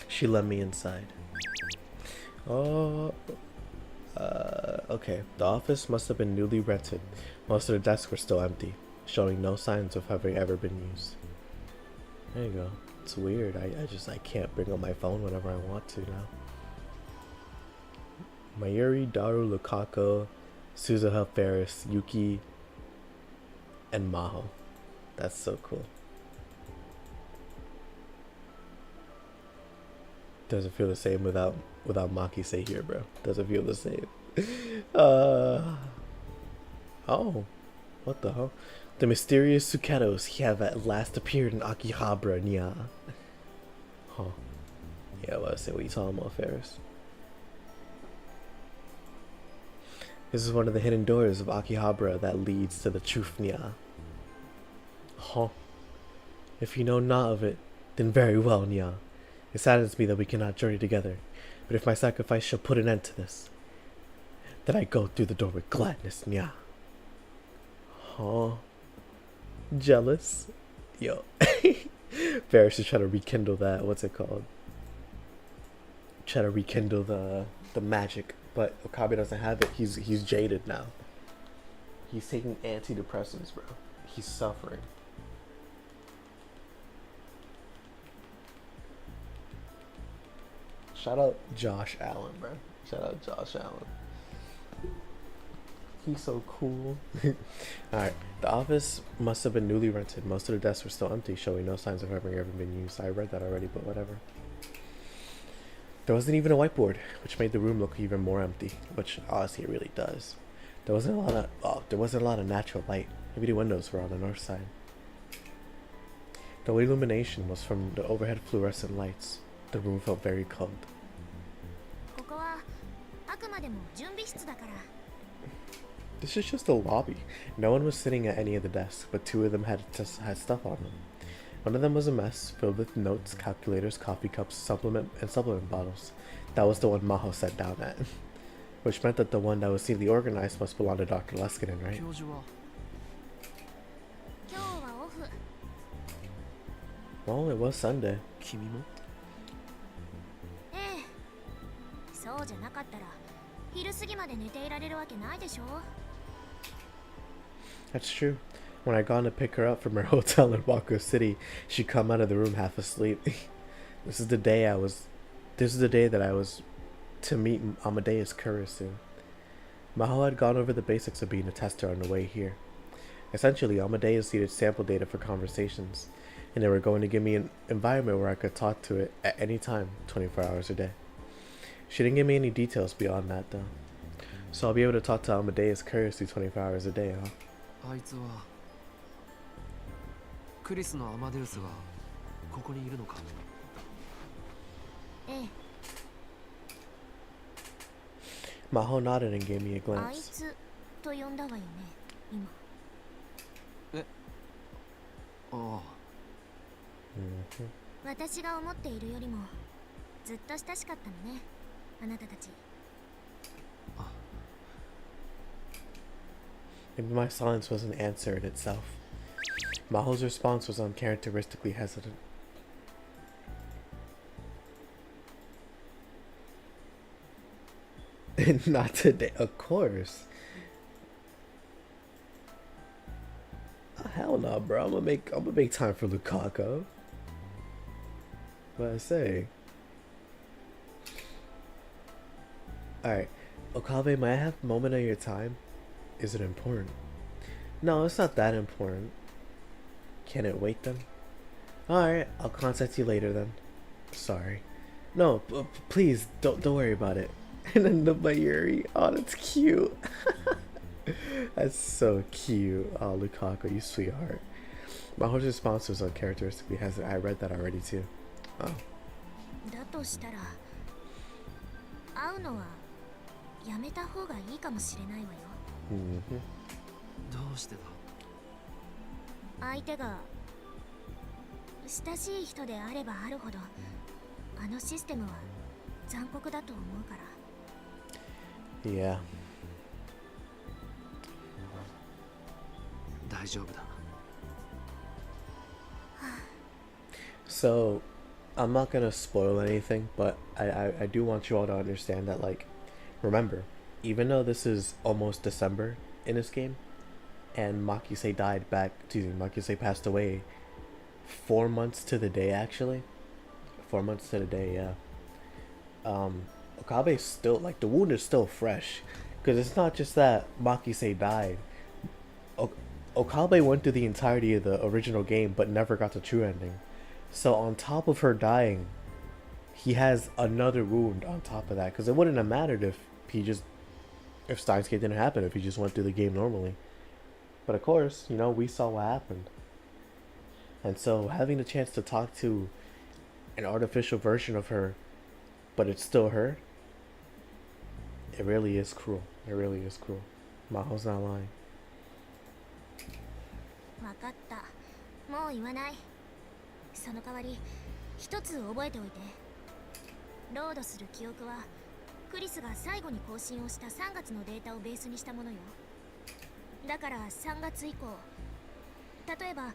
She let me inside. Oh, okay. The office must have been newly rented. Most of the desks were still empty, showing no signs of having ever been used. There you go. It's weird. I can't bring up my phone whenever I want to now. Mayuri, Daru, Lukako, Suzuha, Ferris, Yuki, and Maho. That's so cool. Doesn't feel the same without Maki say here, bro. Doesn't feel the same. Oh, what the hell? The mysterious Suketos have at last appeared in Akihabara, nya. Huh. Yeah, well, I say what you talking about, Ferris. This is one of the hidden doors of Akihabara that leads to the truth, nya. Huh. If you know not of it, then very well, nya. It saddens me that we cannot journey together, but if my sacrifice shall put an end to this, then I go through the door with gladness, nya. Huh. Jealous? Yo. Ferris is trying to rekindle that, what's it called? Trying to rekindle the magic, but Okabe doesn't have it. He's jaded now. He's taking antidepressants, bro. He's suffering. Shout out Josh Allen, bro. Shout out Josh Allen. He's so cool. Alright, the office must have been newly rented. Most of the desks were still empty, showing no signs of having ever been used. I read that already, but whatever. There wasn't even a whiteboard, which made the room look even more empty, which honestly it really does. There wasn't a lot of natural light. Maybe the windows were on the north side. The illumination was from the overhead fluorescent lights. The room felt very cold. ここはあくまでも準備室だから。 This is just a lobby. No one was sitting at any of the desks, but two of them had stuff on them. One of them was a mess, filled with notes, calculators, coffee cups, supplement bottles. That was the one Maho sat down at. Which meant that the one that was neatly organized must belong to Dr. Leskinen, right? 教授は今日はオフ。 Well, it was Sunday. 君もええ。そうじゃなかったら昼過ぎまで寝ていられるわけないでしょ。 That's true. When I'd gone to pick her up from her hotel in Wako City, she'd come out of the room half asleep. This is the day that I was to meet Amadeus Kurisu. Maho had gone over the basics of being a tester on the way here. Essentially, Amadeus needed sample data for conversations, and they were going to give me an environment where I could talk to it at any time, 24 hours a day. She didn't give me any details beyond that, though. So I'll be able to talk to Amadeus Kurisu 24 hours a day, huh? あいつはクリスのアマデウスがここにいるのか。ええ。 Maho nodded and gave me a あい glance. つと呼んだわよね、今。ああ、 Mhm. 私が思っているよりもずっと親しかったのね、あなたたち。 Maybe my silence was an answer in itself. Maho's response was uncharacteristically hesitant. Not today, of course. Oh, hell no, bro. I'm gonna make time for Lukaku. What I say? Alright. Okabe, may I have a moment of your time? Is it important? No, it's not that important. Can it wait then? Alright, I'll contact you later then. Sorry. No, please, don't worry about it. And then the Mayuri. Oh, that's cute. That's so cute. Oh, Lukaku, you sweetheart. Maho's response was uncharacteristically hesitant. I read that already too. Oh. だとしたら会うのはやめた方がいいかもしれないわよ。 Mm-hmm. どうしてだ。相手が親しい人であればあるほどあのシステムは残酷だと思うから。 Yeah. 大丈夫だ。 So, I'm not gonna spoil anything, but I do want you all to understand that, like, remember, even though this is almost December in this game, and Makise Makise passed away 4 months to the day, actually. 4 months to the day, yeah. Okabe's still, like, the wound is still fresh, because it's not just that Makise died. Okabe went through the entirety of the original game, but never got the true ending. So on top of her dying, he has another wound on top of that, because it wouldn't have mattered if Steins Gate didn't happen, if he just went through the game normally. But of course, you know, we saw what happened. And so having the chance to talk to an artificial version of her, but it's still her, it really is cruel. It really is cruel. Maho's not lying. 分かった。もう言わない。その代わり一つ覚えておいて。ロードする記憶はクリスが最後に更新をした3月のデータをベースにしたものよ。だから3月以降、例えば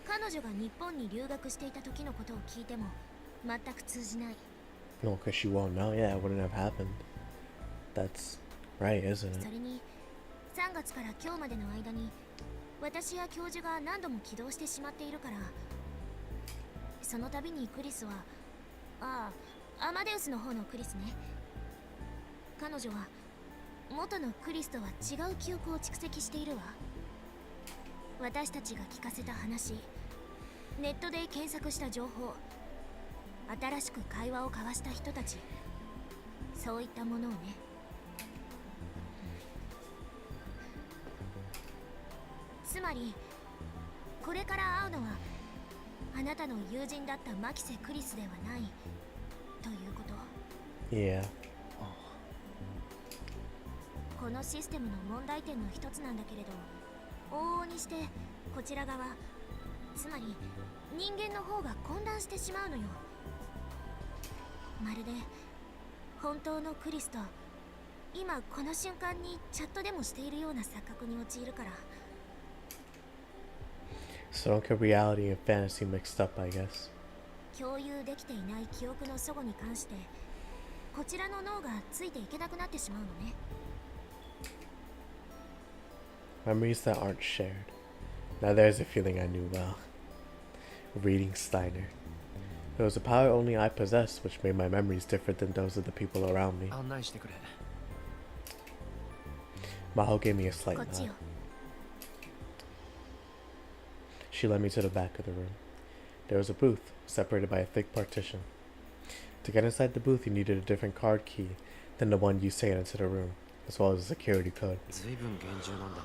彼女が日本に留学していた時のことを聞いても全く通じない。 No, because she won't know. Yeah, it wouldn't have happened. That's right, isn't it? それに3月から今日までの間に私や教授が何度も起動してしまっているから、その度にクリスは、アマデウスの方のクリスね。彼女は元のクリスとは違う記憶を蓄積しているわ。私たちが聞かせた話、ネットで検索した情報、新しく会話を交わした人たち、そういったものをね。つまりこれから会うのはあなたの友人だったマキセ・クリスではないということ。 Yeah. このシステムの問題点の一つなんだけれど、往々にしてこちら側、つまり人間の方が混乱してしまうのよ。まるで本当のクリスと今この瞬間にチャットでもしているような錯覚に陥るから。 So don't get reality and fantasy mixed up, I guess. 共有できていない記憶の齟齬に関してこちらの脳がついていけなくなってしまうのね。 Memories that aren't shared. Now there's a feeling I knew well. Reading Steiner. It was a power only I possessed, which made my memories different than those of the people around me. 案内してくれ。 Maho gave me a slight こっち nod. よ。 She led me to the back of the room. There was a booth, separated by a thick partition. To get inside the booth, you needed a different card key than the one used to get into the room, as well as a security code. ずいぶん厳重なんだな。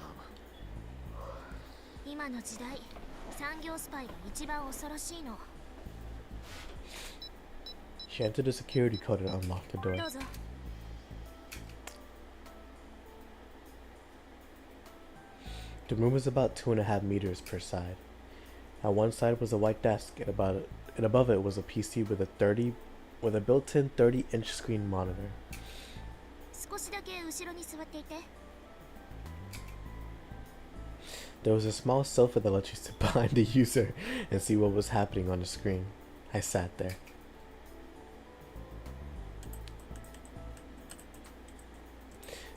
今の時代、産業スパイが一番恐ろしいの。 She entered the security code and unlocked the door. どうぞ。 The room was about 2.5 meters per side. At one side was a white desk, and above it was a PC with a built-in 30-inch screen monitor. 少しだけ後ろに座っていて。 There was a small sofa that let you sit behind the user and see what was happening on the screen. I sat there.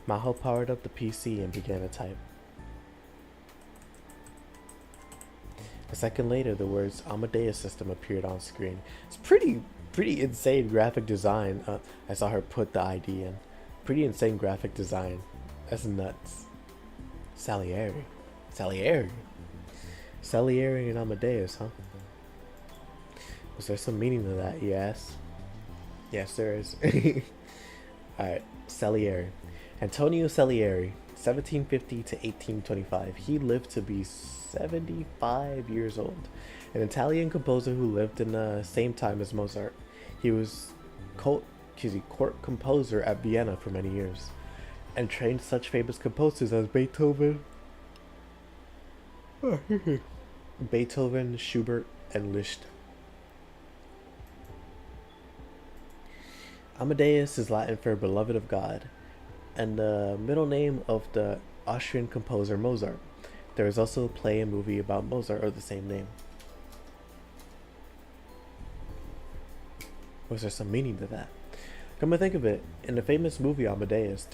Maho powered up the PC and began to type. A second later, the words Amadeus System appeared on screen. It's pretty insane graphic design. I saw her put the ID in. Pretty insane graphic design. That's nuts. Salieri and Amadeus, huh? Was there some meaning to that, yes? Yes, there is. Alright, Salieri. Antonio Salieri, 1750 to 1825. He lived to be 75 years old. An Italian composer who lived in the same time as Mozart. He was court composer at Vienna for many years, and trained such famous composers as Beethoven, Schubert, and Liszt. Amadeus is Latin for beloved of God, and the middle name of the Austrian composer Mozart. There is also a play and movie about Mozart of the same name. Was there some meaning to that? Come to think of it, in the famous movie Amadeus,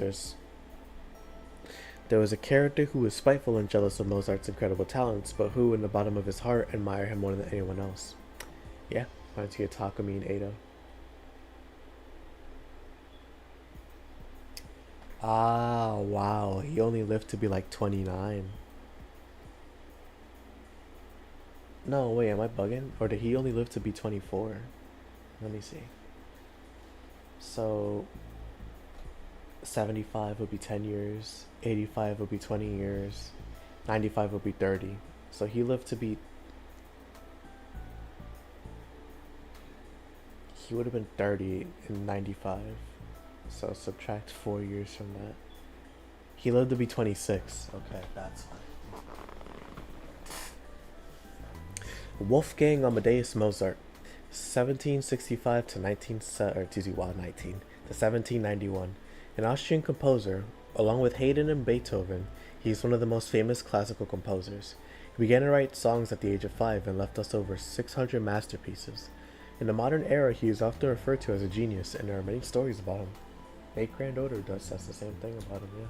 there was a character who was spiteful and jealous of Mozart's incredible talents, but who, in the bottom of his heart, admired him more than anyone else. Yeah, reminds you of Takumi and Edo. Ah, wow, he only lived to be like 29. No, wait, am I bugging? Or did he only live to be 24? Let me see. So, 75 would be 10 years, 85 would be 20 years, 95 would be 30. So he lived to be... He would have been 30 in 95. So subtract 4 years from that. He lived to be 26. Okay, that's fine. Wolfgang Amadeus Mozart, 1765 to 1791. An Austrian composer, along with Haydn and Beethoven, he is one of the most famous classical composers. He began to write songs at the age of 5 and left us over 600 masterpieces. In the modern era, he is often referred to as a genius, and there are many stories about him. Nate Grandoder says the same thing about him, yeah.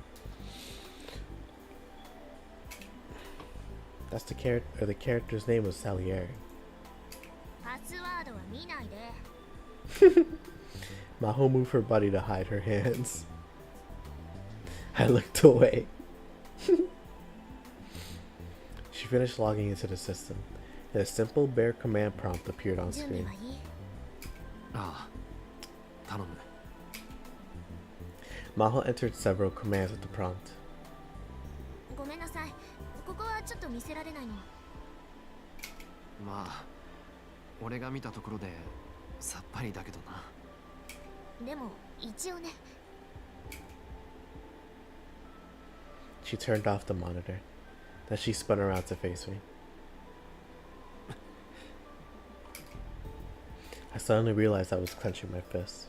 That's the character's name was Salieri. Maho moved her body to hide her hands. I looked away. She finished logging into the system, and a simple bare command prompt appeared on screen. Maho entered several commands with the prompt. ごめんなさい。ここはちょっと見せられないの。まあ、俺が見たところでさっぱりだけどな。でも一応ね。 She turned off the monitor. Then she spun around to face me. I suddenly realized I was clenching my fists.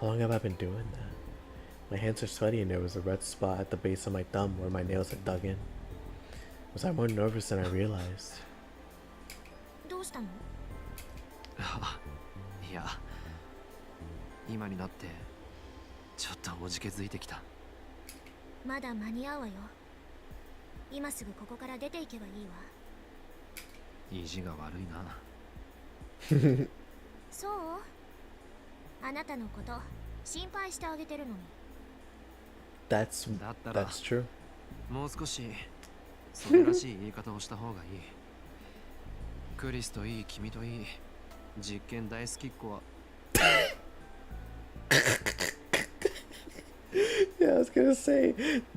How long have I been doing that? My hands are sweaty and there was a red spot at the base of my thumb where my nails had dug in. Was I more nervous than I realized? どうしたの？いや、今になってちょっとおじけづいてきた。まだ間に合うわよ。今すぐここから出ていけばいいわ。意地が悪いな。そう？あなたのこと心配してあげてるのに。That's true. もう少しそれらしい言い方をした方がいい。クリスといい、君といい、実験大好きっ子は。Yeah, I was gonna say,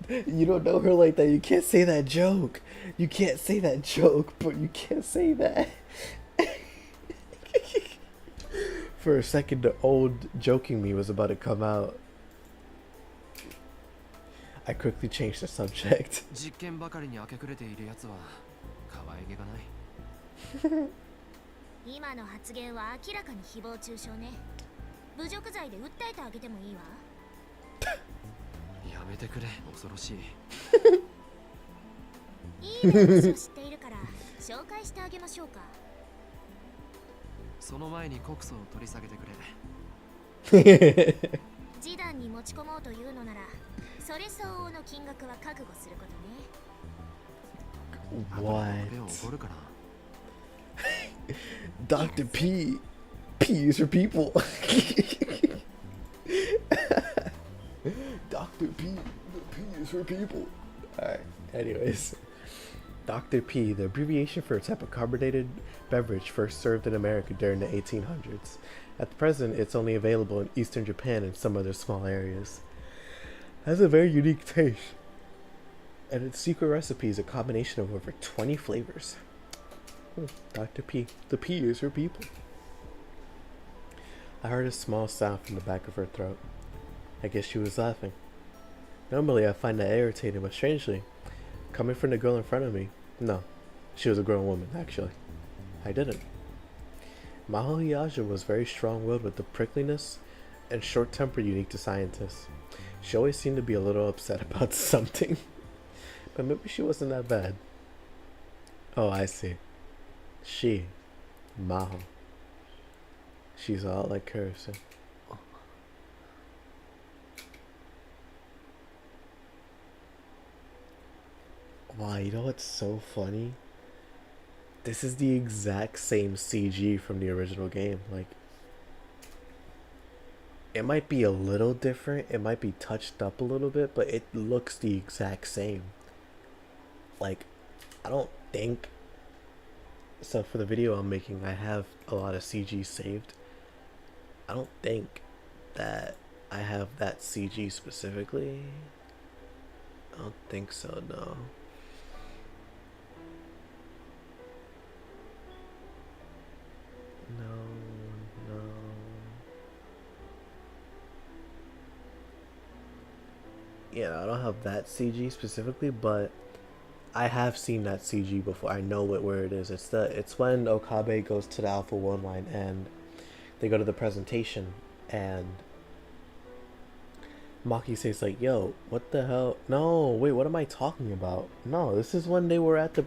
you don't know her like that. You can't say that joke. You can't say that joke, but you can't say that. For a second, the old joking me was about to come out. I quickly changed the subject. 実験ばかりに明け暮れているやつは可愛げがない。今の発言は明らかに誹謗中傷ね。侮辱罪で訴えてあげてもいいわ。やめてくれ、恐ろしい。いい話を知っているから紹介してあげましょうか。その前に告訴を取り下げてくれ。示談に持ち込もうというのなら、それ相応の金額は覚悟することね。What? 目をおごるかな。Dr. P. P is for people. Dr. P. The P is for people. Alright, anyways. Dr. P, the abbreviation for a type of carbonated beverage first served in America during the 1800s. At the present, it's only available in eastern Japan and some other small areas. It has a very unique taste, and its secret recipe is a combination of over 20 flavors. Dr. P. The P is for people. I heard a small sound from the back of her throat. I guess she was laughing. Normally, I find that irritating, but strangely, coming from the girl in front of me, no, she was a grown woman, actually. I didn't. Maho Hiyajo was very strong-willed with the prickliness and short temper unique to scientists. She always seemed to be a little upset about something, but maybe she wasn't that bad. Oh, I see. She, Maho. She's a lot like Curse. Wow, you know what's so funny? This is the exact same CG from the original game. Like, it might be a little different, it might be touched up a little bit, but it looks the exact same. Like, I don't think... So for the video I'm making, I have a lot of CG saved. I don't think that I have that CG specifically. I don't think so, no. No. Yeah, I don't have that CG specifically, but I have seen that CG before. I know where it is. It's when Okabe goes to the Alpha 1 line and they go to the presentation and Maki says like, yo, what the hell? No, wait, what am I talking about? No, this is when they were at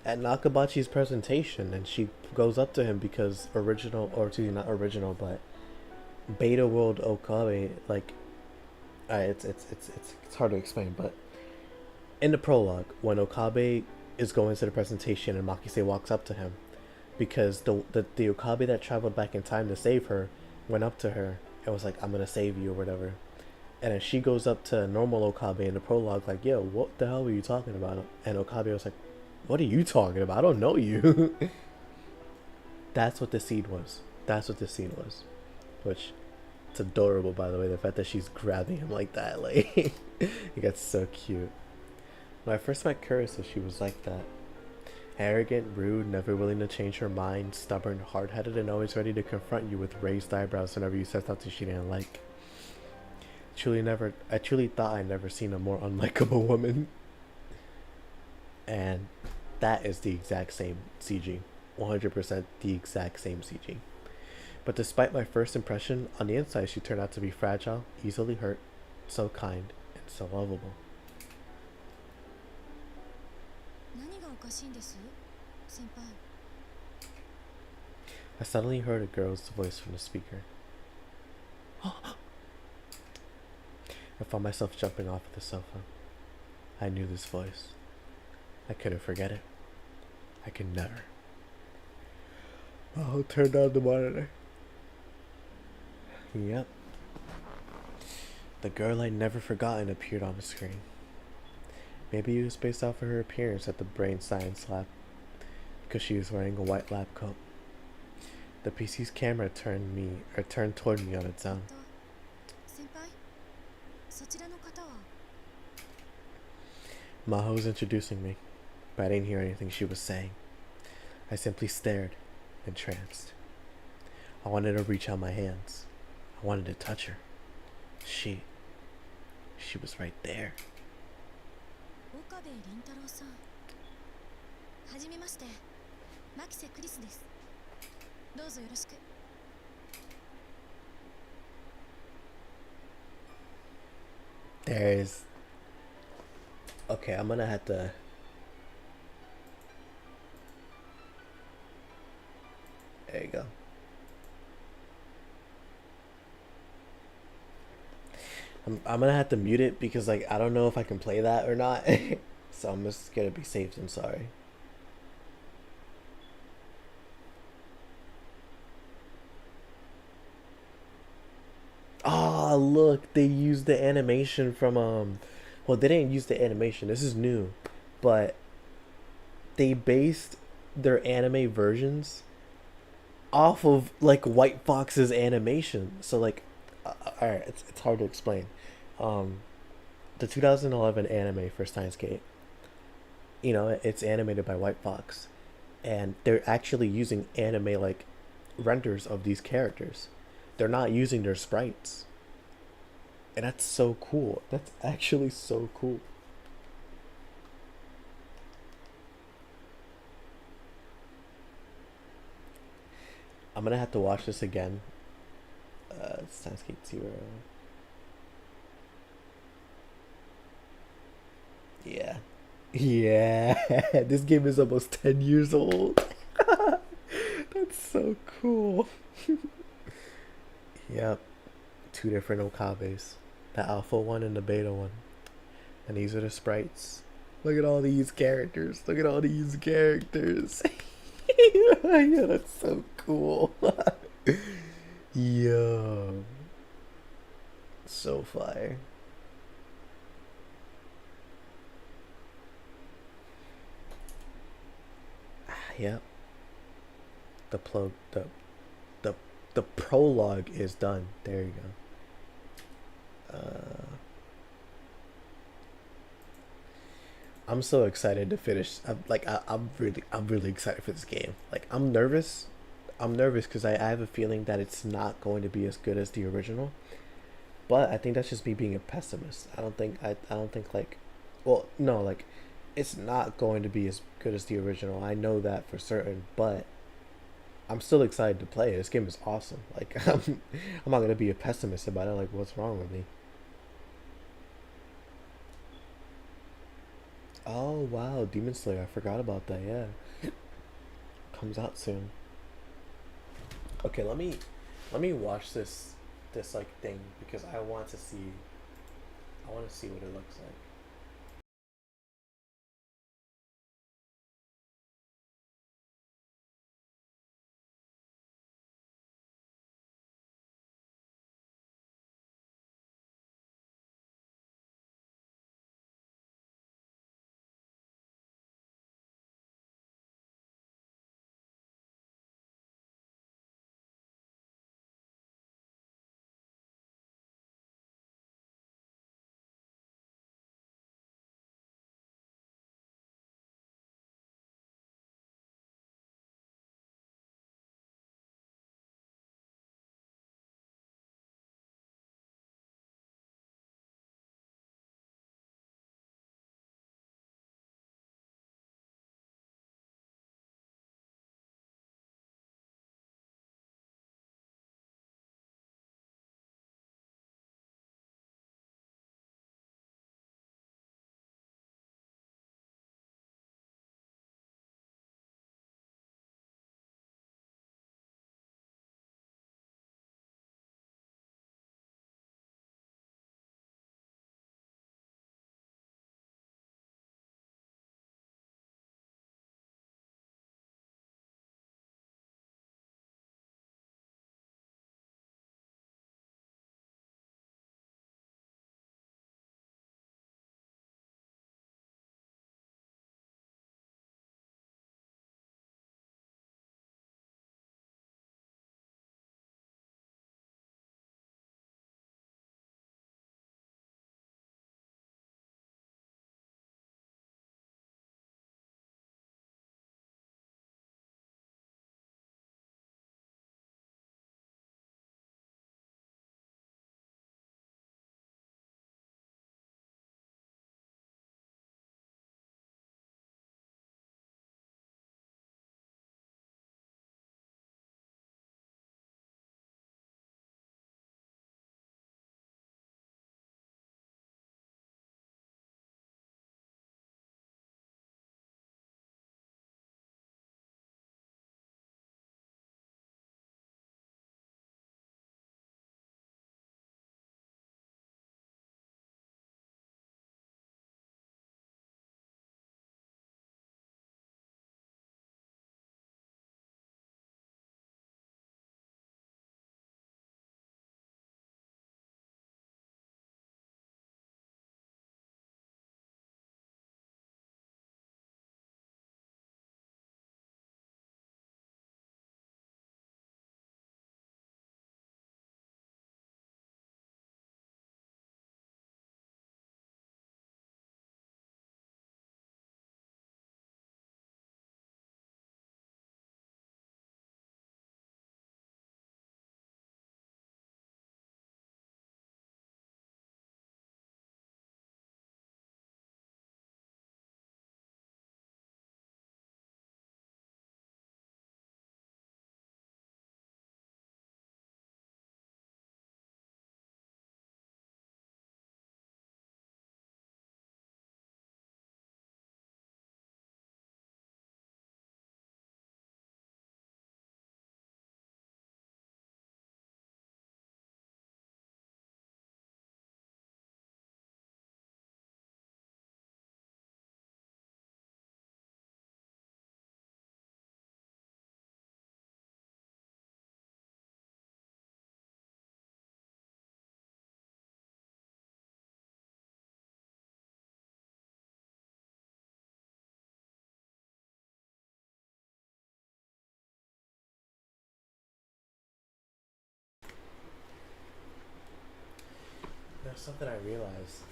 Nakabachi's presentation and she goes up to him because not original, but Beta World Okabe, like, it's hard to explain, but in the prologue, when Okabe is going to the presentation and Makise walks up to him, because the Okabe that traveled back in time to save her went up to her and was like, I'm gonna save you or whatever. And then she goes up to normal Okabe in the prologue like, yo, what the hell were you talking about? And Okabe was like, what are you talking about? I don't know you. That's what the scene was. Which, it's adorable, by the way, the fact that she's grabbing him like that. Like, it gets so cute. When I first met Kurisa, she was like that. Arrogant, rude, never willing to change her mind, stubborn, hard-headed, and always ready to confront you with raised eyebrows whenever you said something she didn't like. I truly thought I'd never seen a more unlikable woman. And that is the exact same CG. 100% the exact same CG. But despite my first impression, on the inside she turned out to be fragile, easily hurt, so kind, and so lovable. 何がおかしいんです先輩 I suddenly heard a girl's voice from the speaker. I found myself jumping off of the sofa. I knew this voice. I couldn't forget it. I could never. I'll turn down the monitor. Yep. The girl I'd never forgotten appeared on the screen. Maybe it was based off of her appearance at the brain science lab, because she was wearing a white lab coat. The PC's camera turned toward me on its own. 先輩そちらの方は Maho was introducing me, but I didn't hear anything she was saying. I simply stared, entranced. I wanted to reach out my hands. I wanted to touch her. She was right there. 岡部倫太郎さんはじめまして牧瀬クリスですどうぞよろしく There's... Okay, I'm gonna have to... There you go. I'm gonna have to mute it because like I don't know if I can play that or not. So I'm just gonna be safe. I'm sorry. Oh look, they used the animation from well they didn't use the animation, this is new, but they based their anime versions off of like White Fox's animation. So like alright, it's hard to explain. The 2011 anime for Steins, you know, it's animated by White Fox, and they're actually using anime like renders of these characters. They're not using their sprites, and that's so cool. That's actually so cool. I'm gonna have to watch this again. Steins 0. Yeah. Yeah. This game is almost 10 years old. That's so cool. Yep. Two different Okabes. The alpha one and the beta one. And these are the sprites. Look at all these characters. Look at all these characters. Yeah, that's so cool. Yo. So fire. Yep. The prologue is done. There you go. I'm so excited to finish. I'm really excited for this game. Like I'm nervous. I'm nervous because I have a feeling that it's not going to be as good as the original. But I think that's just me being a pessimist. I don't think like, well, no, like, it's not going to be as good as the original. I know that for certain, but I'm still excited to play it. This game is awesome. Like, I'm not gonna be a pessimist about it. Like, what's wrong with me? Oh wow, Demon Slayer. I forgot about that. Yeah, comes out soon. Okay, let me watch this like thing because I want to see what it looks like. know, something I realized.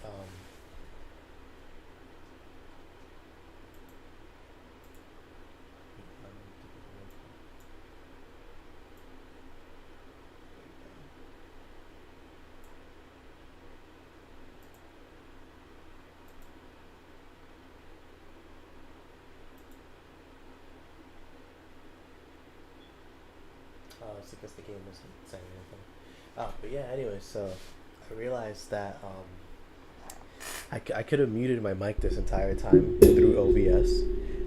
It's because the game isn't saying anything. But yeah, anyway, so I realized that I could have muted my mic this entire time through OBS.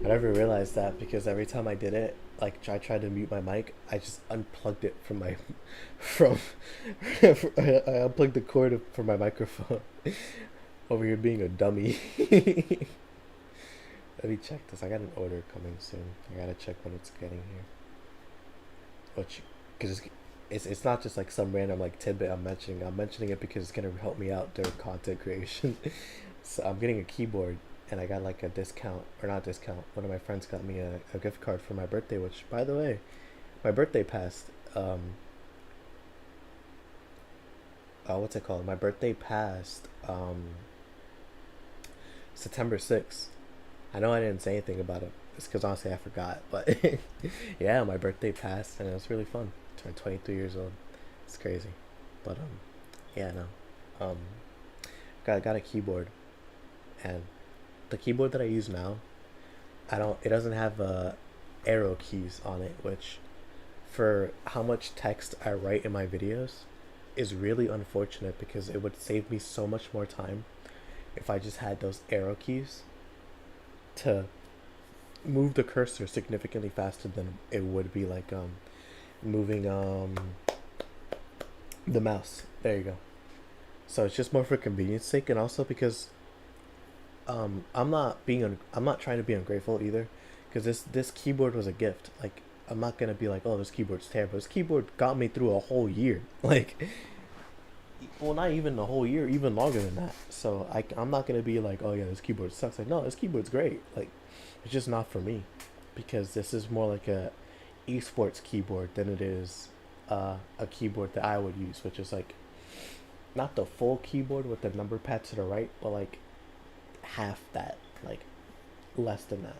I never realized that because every time I did it, like I tried to mute my mic, I just unplugged it from my from I unplugged the cord from my microphone. Over here being a dummy. Let me check this. I got an order coming soon. I gotta check when it's getting here. Which, because it's not just like some random like tidbit I'm mentioning. I'm mentioning it because it's gonna help me out during content creation. So I'm getting a keyboard, and I got like a discount, or not discount. One of my friends got me a gift card for my birthday. Which, by the way, my birthday passed. What's it called? My birthday passed. September 6th. I know I didn't say anything about it. It's because honestly I forgot. But yeah, my birthday passed and it was really fun. Turned 23 years old. It's crazy. But yeah, no. Got a keyboard, and the keyboard that I use now, it doesn't have arrow keys on it, which for how much text I write in my videos is really unfortunate because it would save me so much more time if I just had those arrow keys to move the cursor significantly faster than it would be like moving the mouse. There you go. So it's just more for convenience sake, and also because I'm not trying to be ungrateful either, because this keyboard was a gift. Like, I'm not gonna be like, oh, this keyboard's terrible. This keyboard got me through a whole year. Like, well, not even a whole year, even longer than that. So I'm not gonna be like, oh yeah, this keyboard sucks. Like, no, this keyboard's great. Like, it's just not for me, because this is more like a esports keyboard than it is a keyboard that I would use, which is like not the full keyboard with the number pad to the right, but like half that, like less than that.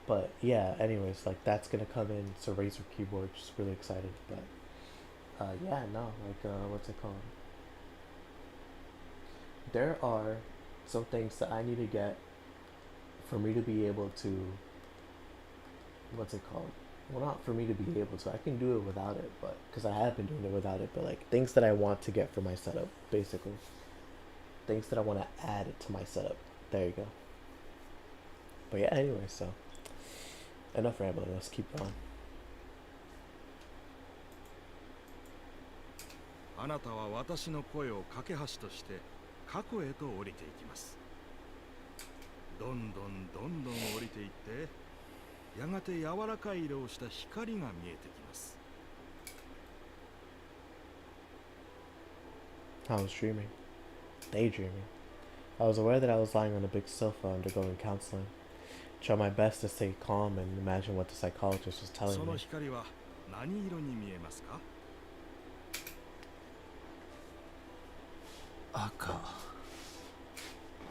But yeah, anyways, like that's gonna come in. It's a Razer keyboard, just really excited. But yeah, no, like what's it called? There are some things that I need to get for me to be able to, what's it called? Well, not for me to be able to. I can do it without it, but because I have been doing it without it. But like things that I want to get for my setup, basically. Things that I want to add to my setup. There you go. But yeah, anyway, so enough rambling. Let's keep going. あなたは私の声を架け橋として過去へと降りていきます。どんどん降りていって、やがて柔らかい色をした光が見えてきます。I was dreaming. Daydreaming. I was aware that I was lying on a big sofa undergoing counseling. Try my best to stay calm and imagine what the psychologist was telling その me. 光は何色に見えますか？赤。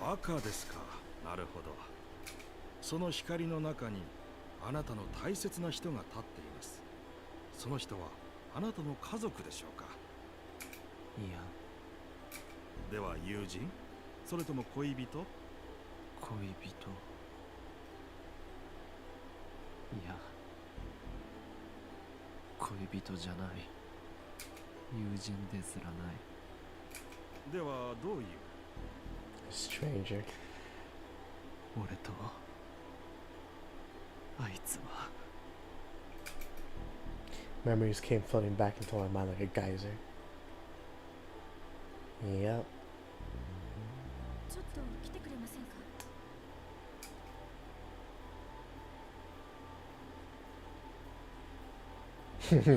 赤ですか。なるほど。その光の中にあなたの大切な人が立っています。その人はあなたの家族でしょうか？いや、では友人？それとも恋人？恋人。いや、恋人じゃない。友人ですらない。ではどういう？ Stranger. 俺とあいつは。 Memories came flooding back into my mind like a geyser. Yep. ちょっと来てくれません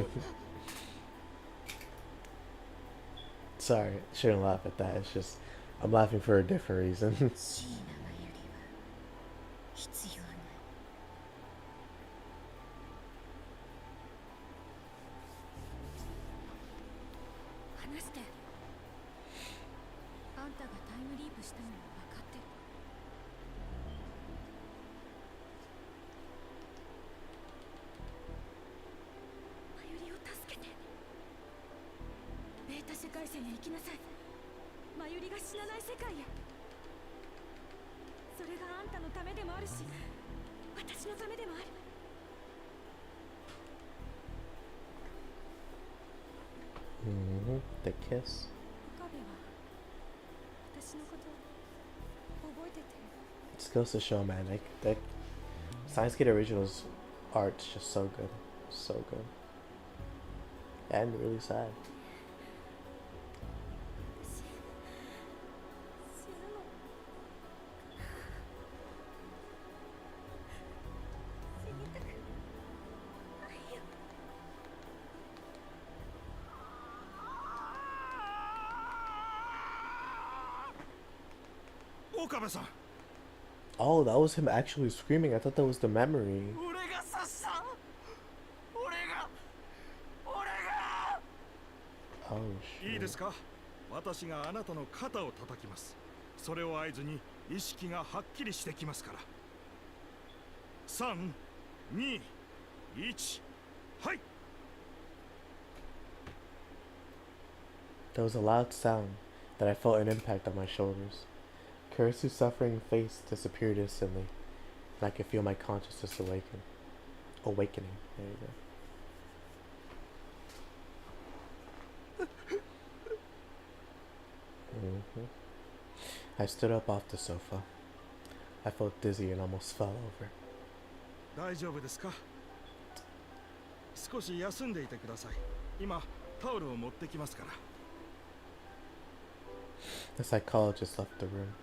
か？ Sorry, shouldn't laugh at that. It's just I'm laughing for a different reason. 椎名がよりは必要ない。話して。たがタイムリープしたのは分かってる。マユリを助けて。ベータ世界線へ行きなさい。マユリが死なない世界へ。それがあんたのためでもあるし、私のためでもある。The kiss. 岡部は私のこと覚えてて。It goes to show, man. That Science Kid Originals art's just so good, so good, and really sad. 私死ぬの。死にたくないよ。岡部さん、 Oh, that was him actually screaming. I thought that was the memory. 俺が刺した。俺が。 Oh いいで shit. すか。私があなたの肩を叩きます。それを合図に意識がはっきりしてきますから。3、2、1、はい。 There was a loud sound that I felt an impact on my shoulders. Kurisu's suffering face disappeared instantly, and I could feel my consciousness awakening. There you go. I stood up off the sofa. I felt dizzy and almost fell over. 大丈夫ですか。少し休んでいてください。今タオルを持ってきますから。 The psychologist left the room.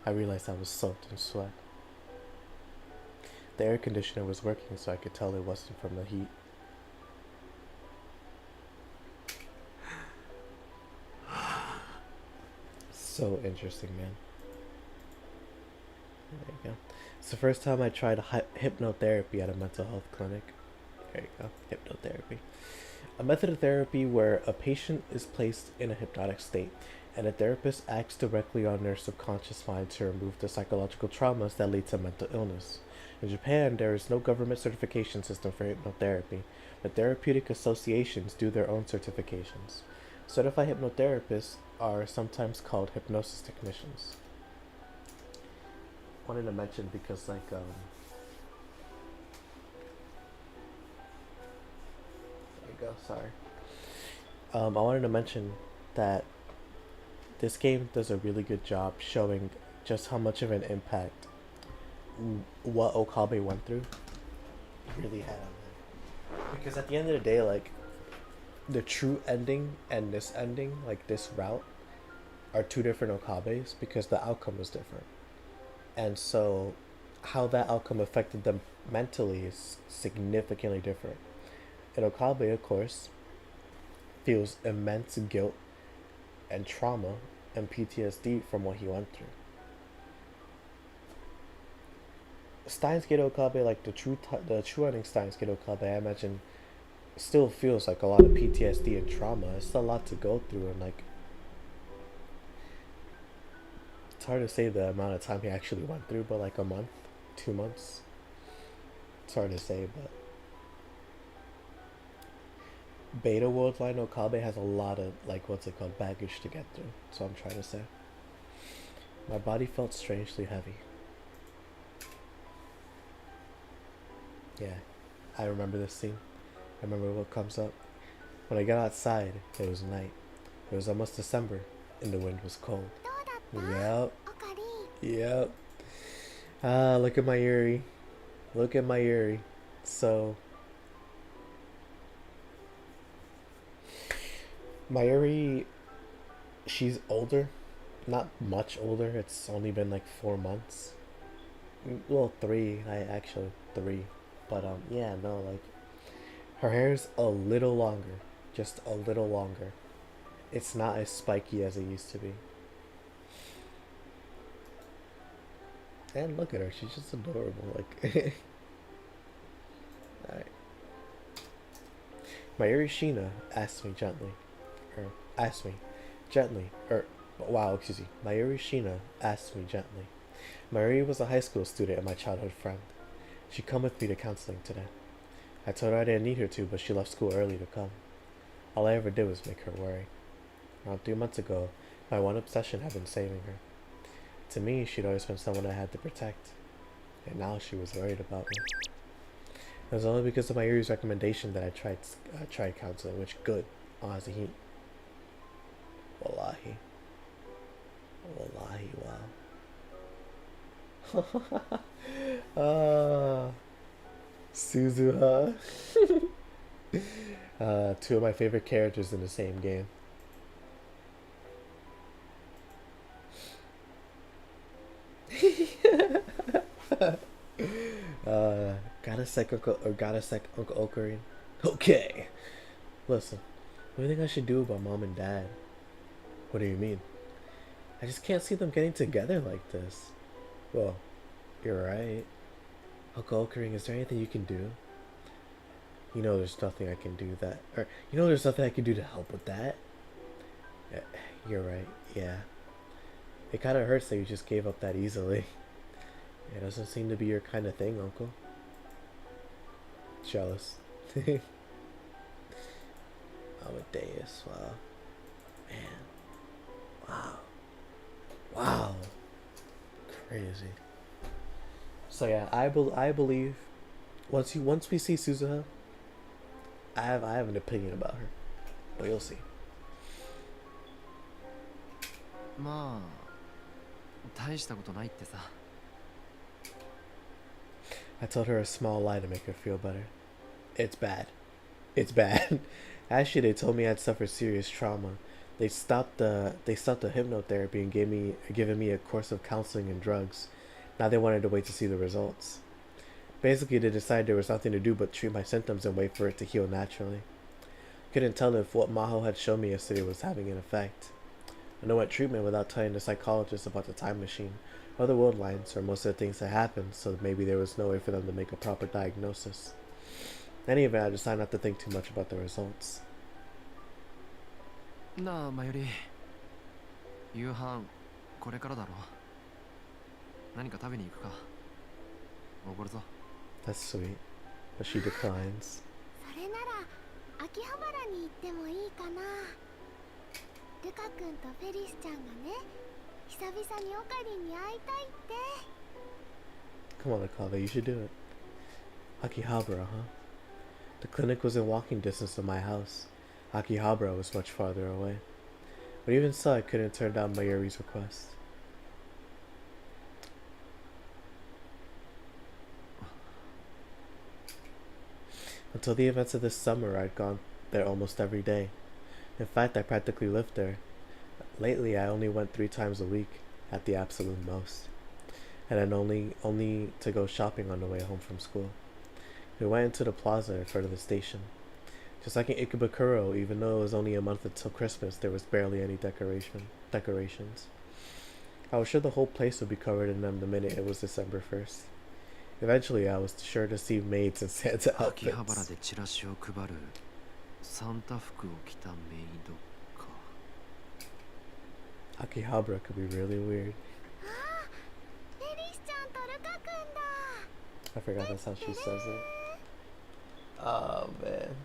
I realized I was soaked in sweat. The air conditioner was working, so I could tell it wasn't from the heat. So interesting, man. There you go. It's the first time I tried hypnotherapy at a mental health clinic. There you go, hypnotherapy. A method of therapy where a patient is placed in a hypnotic state and a therapist acts directly on their subconscious mind to remove the psychological traumas that lead to mental illness. In Japan, there is no government certification system for hypnotherapy, but therapeutic associations do their own certifications. Certified hypnotherapists are sometimes called hypnosis technicians. Wanted to mention because there you go, sorry. I wanted to mention that this game does a really good job showing just how much of an impact what Okabe went through really had on him. Because at the end of the day, like, the true ending and this ending, like this route, are two different Okabes because the outcome was different. And so how that outcome affected them mentally is significantly different. And Okabe, of course, feels immense guilt and trauma and PTSD from what he went through. Steins Gate Okabe, like the true ending Steins Gate Okabe, I imagine, still feels like a lot of PTSD and trauma. It's still a lot to go through, and like, it's hard to say the amount of time he actually went through, but like a month, 2 months. It's hard to say, but Beta World Line Okabe has a lot of, like, what's it called, baggage to get through. That's what I'm trying to say. My body felt strangely heavy. Yeah, I remember this scene. I remember what comes up. When I got outside, it was night. It was almost December, and the wind was cold. Yep. Yep. Ah, look at my Yuri. Look at my Yuri. So, Mayuri, she's older, not much older. It's only been like 4 months. Well, 3, 3. But yeah, no, like, her hair's a little longer, just a little longer. It's not as spiky as it used to be. And look at her, she's just adorable. Like, alright. Mayuri Shina asked me gently, Wow, excuse me. Mayuri Shina asked me gently. Mayuri was a high school student and my childhood friend. She'd come with me to counseling today. I told her I didn't need her to, but she left school early to come. All I ever did was make her worry. Around 3 months ago, my one obsession had been saving her. To me, she'd always been someone I had to protect. And now she was worried about me. It was only because of Mayuri's recommendation that I tried counseling, which good. Azahi. Wallahi. Wallahi, wow. Suzuha. Two of my favorite characters in the same game. Gotta sec Uncle Ocarine. Okay. Listen, what do you think I should do about mom and dad? What do you mean? I just can't see them getting together like this. Well, you're right. Uncle Ocarine, is there anything you can do? You know there's nothing I can do that, or you know there's nothing I can do to help with that? Yeah, you're right, yeah. It kind of hurts that you just gave up that easily. It doesn't seem to be your kind of thing, Uncle. Jealous. Amadeus, wow. Man. Wow. Wow. Crazy. So yeah, I believe once we see Suzuha, I have an opinion about her. But you'll see. まあ大したことないってさ。 I told her a small lie to make her feel better. It's bad. It's bad. Actually, they told me I'd suffered serious trauma. They stopped the hypnotherapy and given me a course of counseling and drugs. Now they wanted to wait to see the results. Basically, they decided there was nothing to do but treat my symptoms and wait for it to heal naturally. Couldn't tell if what Maho had shown me yesterday was having an effect. I know what treatment without telling the psychologist about the time machine, or the world lines, or most of the things that happened, so maybe there was no way for them to make a proper diagnosis. In any event, I decided not to think too much about the results. なあマユリ、夕飯これからだろ。何か食べに行くか。おごるぞ。 That's sweet, but she declines. それなら秋葉原に行ってもいいかな。ルカ君とフェリスちゃんがね、久々にオカリンに会いたいって。 Come on, Akava, you should do it. Akihabara, huh? The clinic was in walking distance of my house. Akihabara was much farther away. But even so, I couldn't turn down Mayuri's request. Until the events of this summer, I'd gone there almost every day. In fact, I practically lived there. Lately, I only went 3 times a week, at the absolute most. And then only to go shopping on the way home from school. We went into the plaza in front of the station. Just like in Ikebukuro, even though it was only a month until Christmas, there was barely any decorations. I was sure the whole place would be covered in them the minute it was December 1st. Eventually, I was sure to see maids in Santa 秋葉原 outfits. でチラシを配るサンタ服を着たメイドか。 Akihabara could be really weird. ああ、フェリスちゃんとルカ君だ。 I forgot that's how she says it. Oh, man.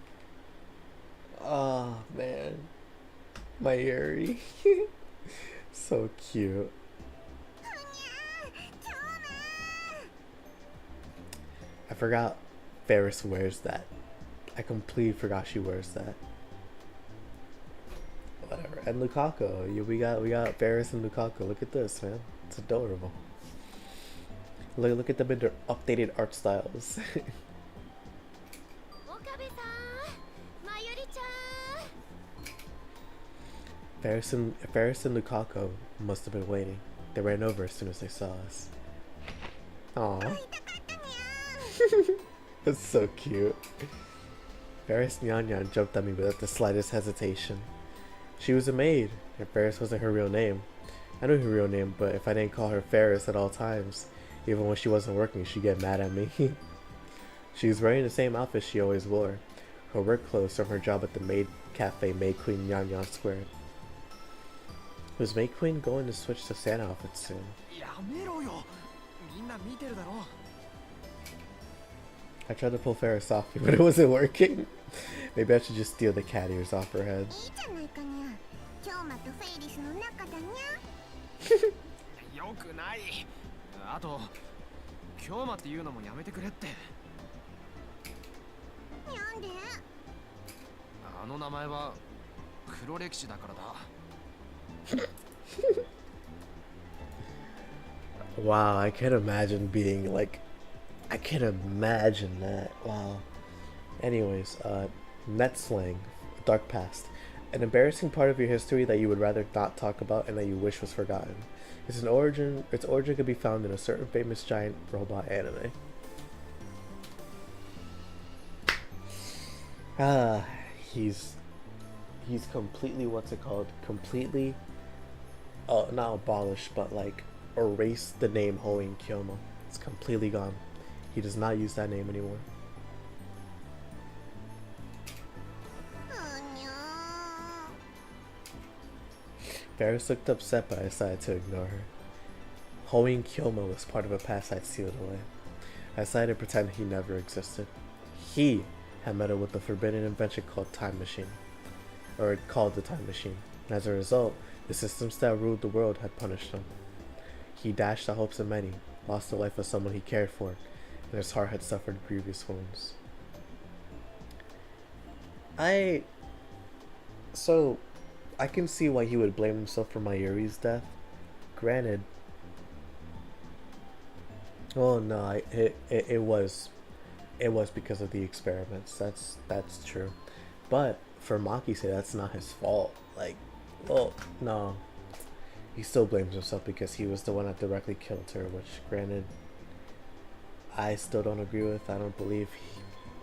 Oh, man. Mayuri. So cute. I forgot Ferris wears that. I completely forgot she wears that. Whatever. And Lukaku. We got Ferris and Lukaku. Look at this, man. It's adorable. Look at them in their updated art styles. 岡部さん、まゆりちゃん。 Ferris and Lukaku must have been waiting. They ran over as soon as they saw us. Aww. That's so cute. Ferris Nyan Nyan jumped at me without the slightest hesitation. She was a maid, and Ferris wasn't her real name. I knew her real name, but if I didn't call her Ferris at all times, even when she wasn't working, she'd get mad at me. She was wearing the same outfit she always wore, her work clothes from her job at the maid cafe Maid Queen Nyan Nyan Square. Was May Queen going to switch to Santa outfits soon? やめろよ。みんな見てるだろ。 I tried to pull Ferris off me, but it wasn't working. Maybe I should just steal the cat ears off her head. いいじゃないかにゃ。京馬とフェイリスの中だによくない。あと、京馬っていうのもやめてくれって。ゃ。なんで？あの名前は黒歴史だからだ。Wow, I can't imagine being like, I can't imagine that. Wow. Anyways, net slang, dark past, an embarrassing part of your history that you would rather not talk about and that you wish was forgotten. Its origin could be found in a certain famous giant robot anime. He's completely, what's it called? Completely, not abolished, but like erased the name Hoin Kyomo. It's completely gone. He does not use that name anymore. Ferris looked upset, but I decided to ignore her. Hoin Kyomo was part of a past I'd sealed away. I decided to pretend he never existed. He had meddled with the forbidden invention called Time Machine. Or called the Time Machine. And as a result, the systems that ruled the world had punished him. He dashed the hopes of many, lost the life of someone he cared for, and his heart had suffered grievous wounds. So, I can see why he would blame himself for Mayuri's death. Granted, well, no, it was because of the experiments. That's true. But for Maki's sake, that's not his fault. Like, well, no, he still blames himself because he was the one that directly killed her. Which, granted, I still don't agree with. I don't believe,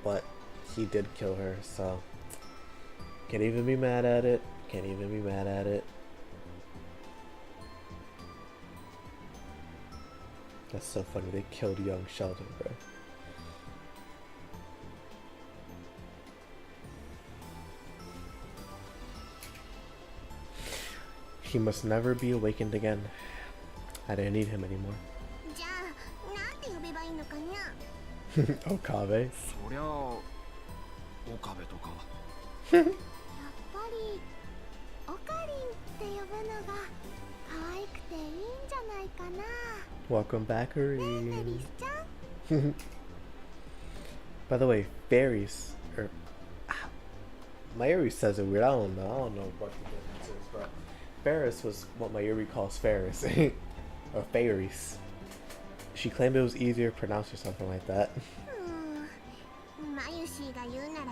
but he did kill her. So can't even be mad at it. Can't even be mad at it. That's so funny. They killed young Sheldon, bro. He must never be awakened again. I didn't need him anymore. じゃあ、なんて呼べばいいのかにゃ。Okabe. そりゃあ、岡部とか。やっぱりオカリンって呼ぶのが可愛くていいんじゃないかな。Welcome back, フェリ Irene. スちゃん。By the way, fairies, or Mayuri says it weird. I don't know what the difference is, but Ferris was what Mayuri calls Ferris, or fairies. She claimed it was easier to pronounce or something like that. マユシーが言うなら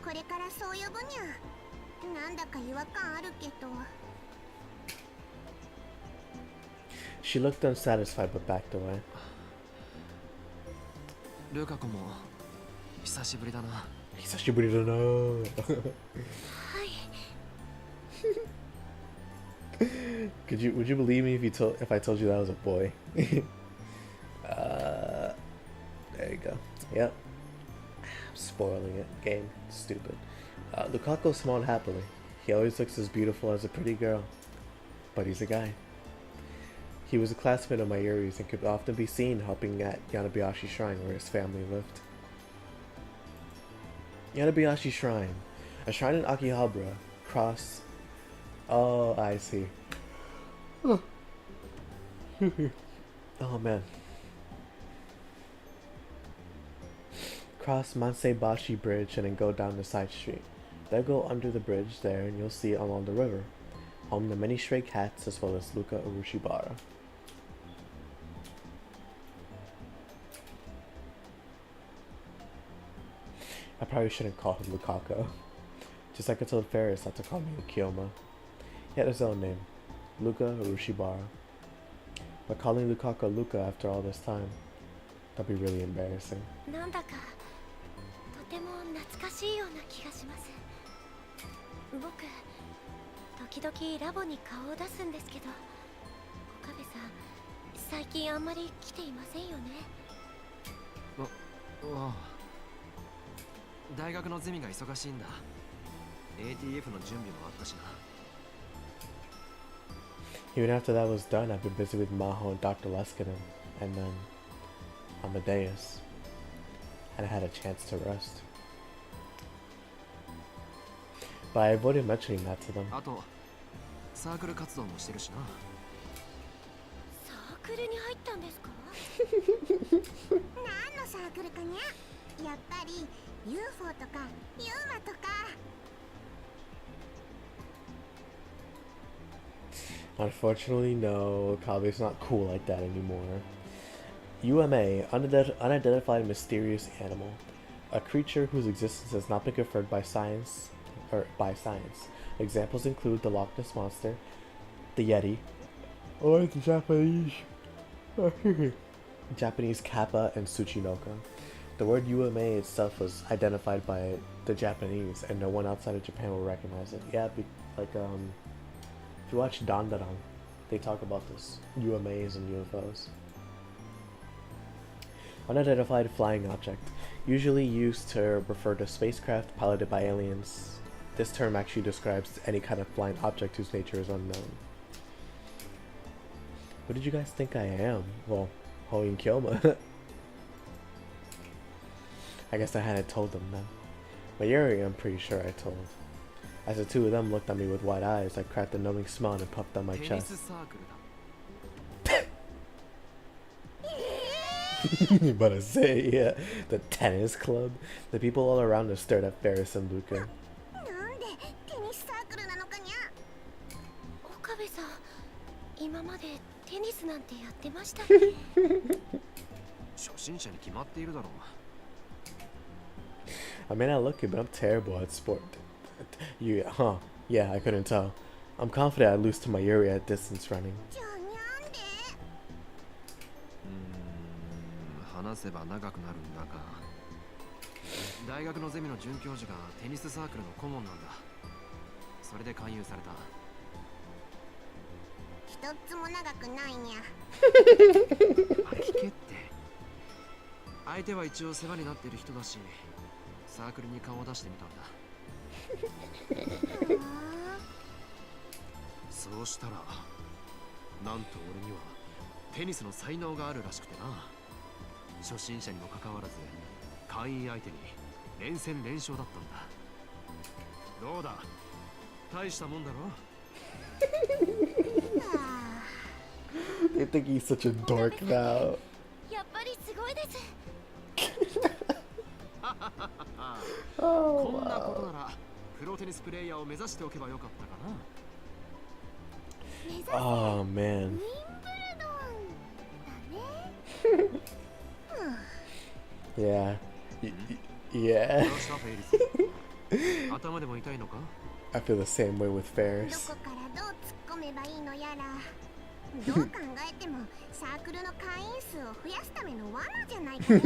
これからそう呼ぶにゃ。なんだか違和感あるけど。She looked unsatisfied but backed away. ルカ子も久しぶりだな。久しぶりだな。はい。Would you believe me if I told you that was a boy? There you go. Yep. Spoiling it. Game. Stupid. Lukaku smiled happily. He always looks as beautiful as a pretty girl. But he's a guy. He was a classmate of Mayuri's and could often be seen helping at Yanabayashi Shrine where his family lived. Yanabayashi Shrine. A shrine in Akihabara. Cross... Oh, I see. Oh, oh man. Cross Manseibashi Bridge and then go down the side street. Then go under the bridge there and you'll see it along the river. Home to many stray cats as well as Luka Urushibara. I probably shouldn't call him Lukaku. Just like I told Ferris not to call me Kyoma. He had his own name, Luka Urushibara. But calling Lukaku Luka after all this time, that'd be really embarrassing. なんだかとても懐かしいような気がします。僕、時々ラボに顔を出すんですけど、岡部さん、最近あんまり来ていませんよね。ああ。大学のゼミが忙しいんだ。ATF の準備もあったしな。Even after that was done, I've been busy with Maho and Dr. Leskinen, and then Amadeus, and I had a chance to rest. But I avoided mentioning that to them. あとサークル活動もしてるしな。サークルに入ったんですか？何のサークルかにゃ。やっぱり UFO とかユーマとか。Unfortunately, no. Kabe's not cool like that anymore. UMA, unidentified mysterious animal. A creature whose existence has not been confirmed by science. Examples include the Loch Ness Monster, the Yeti, or the Japanese Kappa and Tsuchinoka. The word UMA itself was identified by the Japanese, and no one outside of Japan will recognize it. Yeah, if you watch Dandadan, they talk about this UMAs and UFOs. Unidentified flying object, usually used to refer to spacecraft piloted by aliens. This term actually describes any kind of flying object whose nature is unknown. What did you guys think I am? Well, Hoin Kyoma. I guess I hadn't told them then. Mayuri, I'm pretty sure I told. As the two of them looked at me with wide eyes, I cracked a numbing smile and puffed on my chest. But I say, yeah, the tennis club. The people all around us stared at Ferris and Luca. なんでテニスサークルなのかにゃ。岡部さん、今までテニスなんてやってましたっけ？初心者に決まっているだろう。 I may not look it, but I'm terrible at sport. Yeah, I couldn't tell. I'm confident I'd lose to Mayuri at distance running. じゃあにゃんで。話せば長くなるんだが、大学のゼミの准教授がテニスサークルの顧問なんだ。それで勧誘された。一つも長くないにゃ。聞けって。相手は一応世話になってる人だし、サークルに顔を出してみたんだ。そうしたら、なんと俺にはテニスの才能があるらしくてな。初心者にもかかわらず会員相手に連戦連勝だったんだ。どうだ、大したもんだろ。They think he's such a dork now. やっぱりすごいです。こんなことならプロテニスプレイヤーを目指しておけばよかったかな。Oh man. Yeah. Yeah. I feel the same way with ど Ferris. こからどう突っ込めばいいのやら。どう考えてもサークルの会員数を増やすための罠じゃないかにゃ。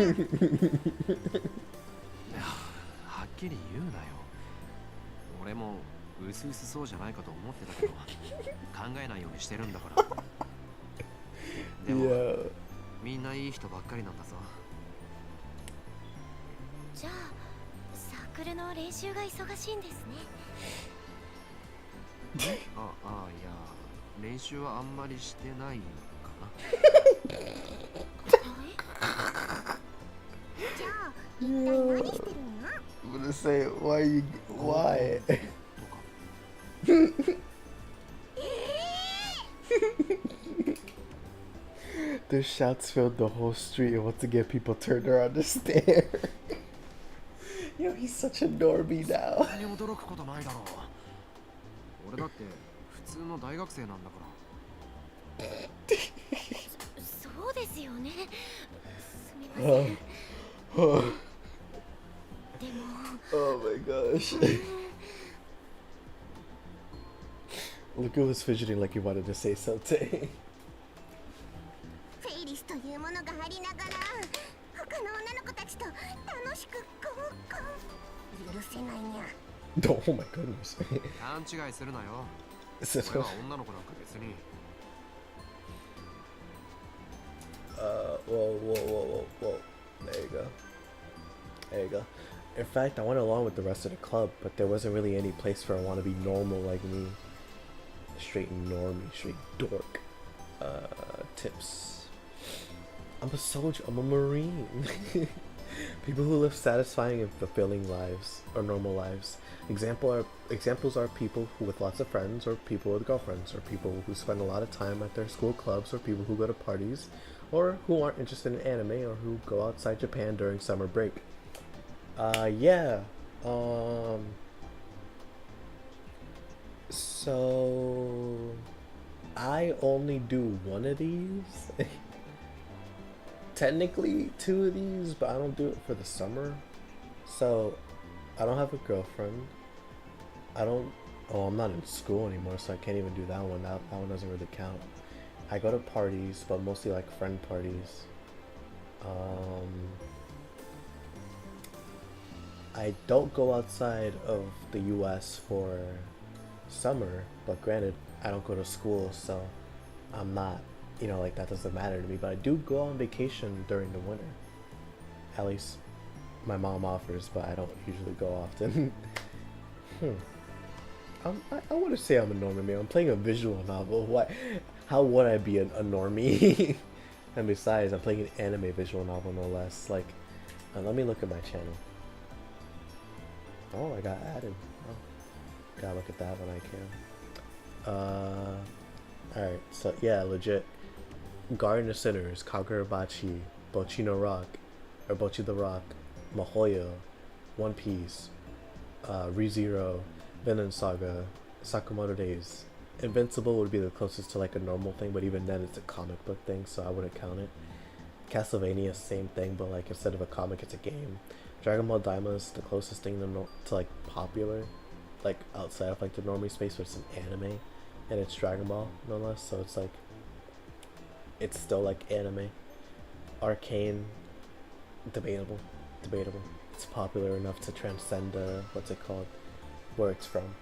はっきり言うなよ。俺もうすうすそうじゃないかと思ってたけど、考えないようにしてるんだから。でも、Yeah. みんないい人ばっかりなんだぞ。じゃあサークルの練習が忙しいんですね。いや、練習はあんまりしてないかな。じゃあ一体何してるの？ I'm gonna say, why? Their shouts filled the whole street, and once again people turned around to stare. Yo, he's such a normie now. 何も驚くことないだろう。俺だって普通の大学生なんだから。そうですよね。すみません。でも。Oh my gosh. Luca was fidgeting like he wanted to say something. フェイリスというものがありながら他の女の子たちと楽しく合コン。許せないにゃ。Oh my goodness. 勘違いするなよ。俺は女の子なんか別に。Whoa. There you go. There you go. In fact, I went along with the rest of the club, but there wasn't really any place for a wannabe normal like me. straight normie, straight dork tips. I'm a soldier, I'm a marine. People who live satisfying and fulfilling lives or normal lives. Examples are people who with lots of friends, or people with girlfriends, or people who spend a lot of time at their school clubs, or people who go to parties, or who aren't interested in anime, or who go outside Japan during summer break. Yeah. So I only do one of these. Technically 2 of these, but I don't do it for the summer. So I don't have a girlfriend. I'm not in school anymore, so I can't even do that one. That one doesn't really count. I go to parties, but mostly like friend parties. I don't go outside of the US for summer, but granted, I don't go to school, so I'm not, like that doesn't matter to me. But I do go on vacation during the winter. At least my mom offers, but I don't usually go often. I want to say I'm a normie, man. I'm playing a visual novel. How would I be a normie? And besides, I'm playing an anime visual novel, no less. Like, let me look at my channel. Oh, I got added. Oh, gotta look at that when I can. Alright, so yeah, legit. Garden of Sinners, Kagurabachi, Bochi no Rock, or Bochi the Rock, Maho Hiyajo, One Piece, ReZero, Vinland Saga, Sakamoto Days. Invincible would be the closest to like a normal thing, but even then it's a comic book thing, so I wouldn't count it. Castlevania, same thing, but like instead of a comic, it's a game. Dragon Ball Daima is the closest thing to like popular, like outside of like the normie space, but it's an anime, and it's Dragon Ball no less, so it's like, it's still like anime. Arcane, debatable. It's popular enough to transcend what's it called, where it's from.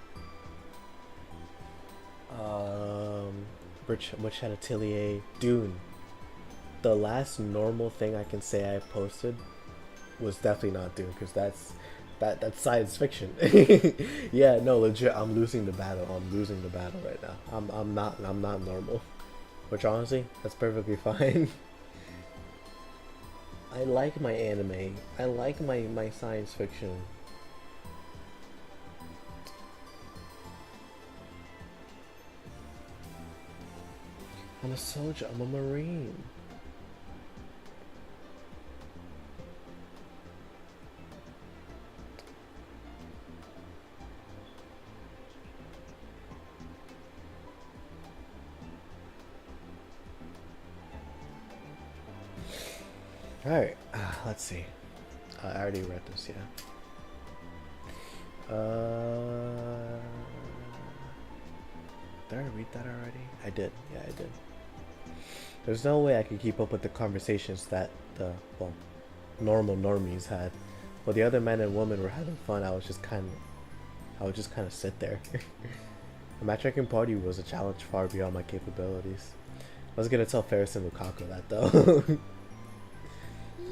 Witch Hat Atelier, Dune. The last normal thing I can say I posted was definitely not Dune, because that's science fiction. Yeah, no, legit, I'm losing the battle right now. I'm not normal, which honestly, that's perfectly fine. I like my anime. I like my science fiction. I'm a soldier, I'm a marine. Alright, let's see. I already read this, yeah. Did I read that already? I did, yeah, I did. There's no way I could keep up with the conversations that the, normal normies had. While the other men and women were having fun, I would just kind of sit there. The matchmaking party was a challenge far beyond my capabilities. I was gonna tell Ferris and Lukaku that though.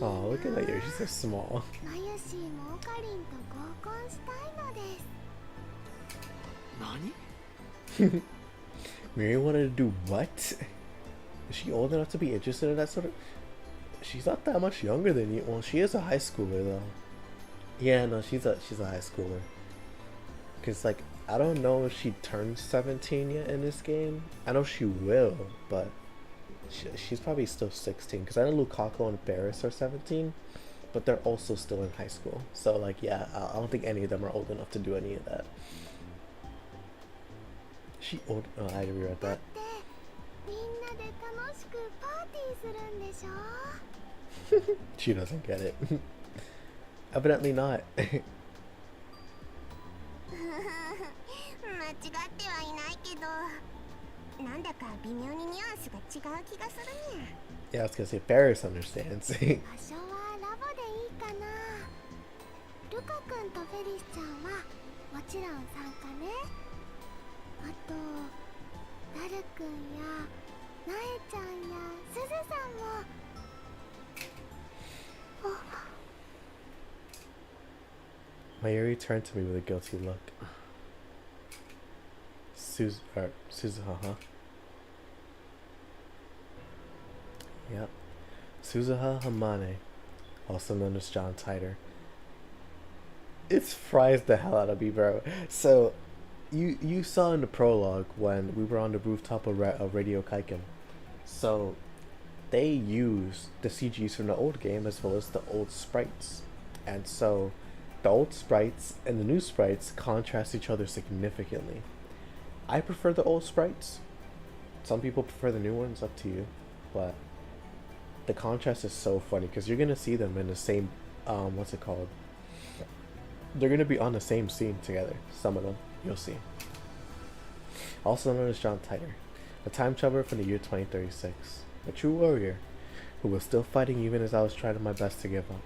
Oh, look at that ear, she's so small. Nani? Miri wanted to do what? Is she old enough to be interested in that sort of... She's not that much younger than you. Well, she is a high schooler though. Yeah, no, she's a high schooler. Cause like, I don't know if she turned 17 yet in this game. I know she will, but she's probably still 16. Cause I know Lukaku and Ferris are 17, but they're also still in high school. So like, yeah, I don't think any of them are old enough to do any of that. She old? Oh, I reread that. She doesn't get it. Evidently not. 間違ってはいないけど、なんだか微妙にニュアンスが違う気がするにゃ。 Yeah, I was gonna say Ferris understands. 場所はラボでいいかな。ルカ君とフェリスちゃんはもちろん参加ね。あとダル君やナエちゃんやスズさんも。Mayuri turned to me with a guilty look. Suzuha, huh? Yep. Suzuha Hamane, also known as John Titor. It's fries the hell out of me, bro. So, you saw in the prologue when we were on the rooftop of Radio Kaiken. So, they use the CGs from the old game as well as the old sprites. And so, the old sprites and the new sprites contrast each other significantly. I prefer the old sprites. Some people prefer the new ones, up to you. But the contrast is so funny because you're going to see them in the same, what's it called? They're going to be on the same scene together. Some of them, you'll see. Also known as John Titor, a time traveler from the year 2036. A true warrior who was still fighting even as I was trying my best to give up.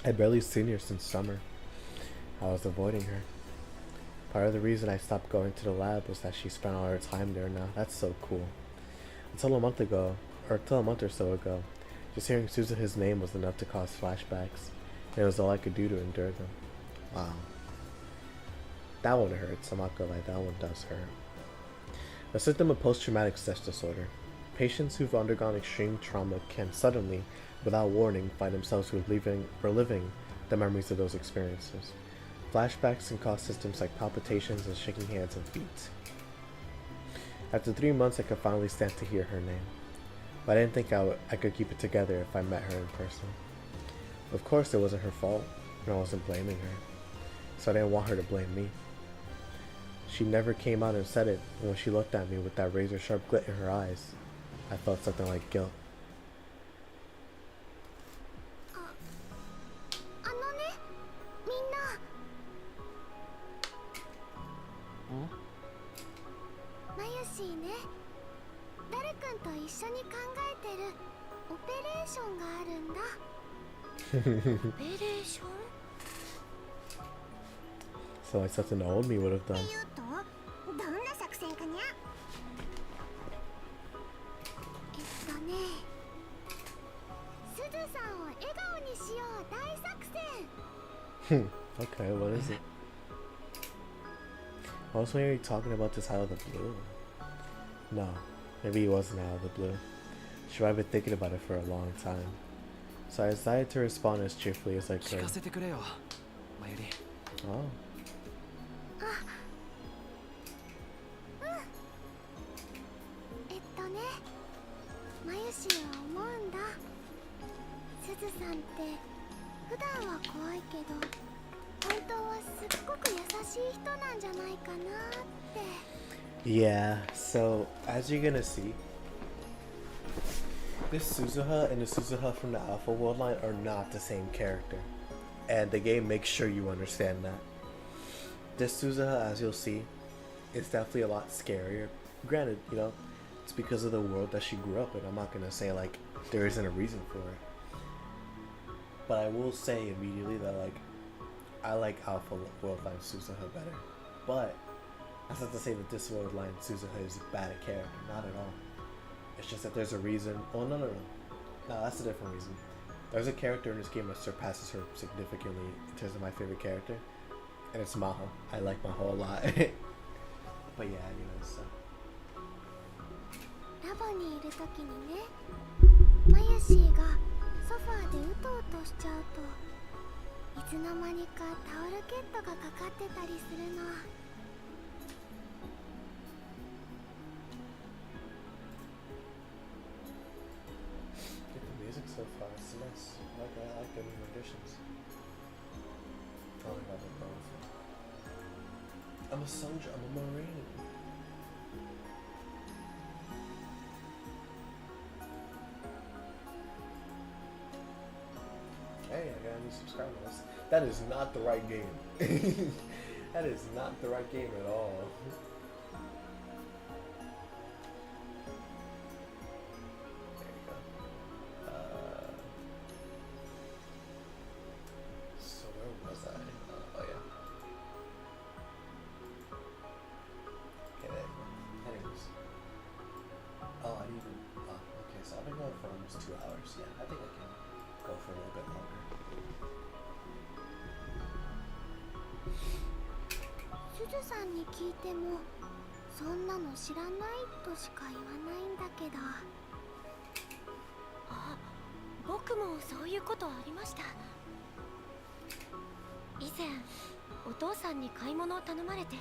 I'd barely seen her since summer. I was avoiding her. Part of the reason I stopped going to the lab was that she spent all her time there now. That's so cool. Until a month or so ago, just hearing Suzuha's name was enough to cause flashbacks. And it was all I could do to endure them. Wow. That one hurts. I'm not gonna lie, that one does hurt. A symptom of post-traumatic stress disorder. Patients who've undergone extreme trauma can suddenly, without warning, find themselves reliving the memories of those experiences. Flashbacks can cause symptoms like palpitations and shaking hands and feet. After 3 months, I could finally stand to hear her name. But I didn't think I could keep it together if I met her in person. Of course, it wasn't her fault, and I wasn't blaming her. So I didn't want her to blame me. She never came out and said it, and when she looked at me with that razor-sharp glint in her eyes, I felt something like guilt. マユシーね、ダル君と一緒に考えてるオペレーションがあるんだ。オペレーション So like something the old me would have done. って言うと、どんな作戦かにゃ？すずさんを笑顔にしよう大作戦。Okay, what is it? I was maybe talking about this out of the blue. No, maybe it wasn't out of the blue. She might have been thinking about it for a long time. So I decided to respond as cheerfully as I could. Oh. マユシーは思うんだ。すずさんって普段は怖いけど本当はすっごく優しい人なんじゃないかなって。Yeah, so as you're gonna see, this Suzuha and the Suzuha from the Alpha World line are not the same character. And the game makes sure you understand that. This Suzuha, as you'll see, is definitely a lot scarier. Granted, you know, it's because of the world that she grew up in. I'm not gonna say like there isn't a reason for it. But I will say immediately that like I like Alpha World line Suzuha better. But that's not to say that this World line Suzuha is bad at character. Not at all. It's just that there's a reason. Oh no, that's a different reason. There's a character in this game that surpasses her significantly in terms of my favorite character, and it's Maho. I like Maho a lot. But yeah, anyways, so. ラボにいるときにね、マユシーがソファーでうとうとしちゃうといつの間にかタオルケットがかかってたりするの。The music so far is nice. I like the new renditions. Talking about the both. I'm a soldier. I'm a marine. Hey, I got a new subscriber. That is not the right game. That is not the right game at all. There you go. So where was I? Oh yeah. Okay, there you go. Anyways. Oh, I need to. Oh, okay, so I've been going for almost 2 hours. Yeah, I think I can go for a little bit longer. すすずさんに聞いてもそんなの知らないとしか言わないんだけど。あ、僕もそういうことありました。以前お父さんに買い物を頼まれて、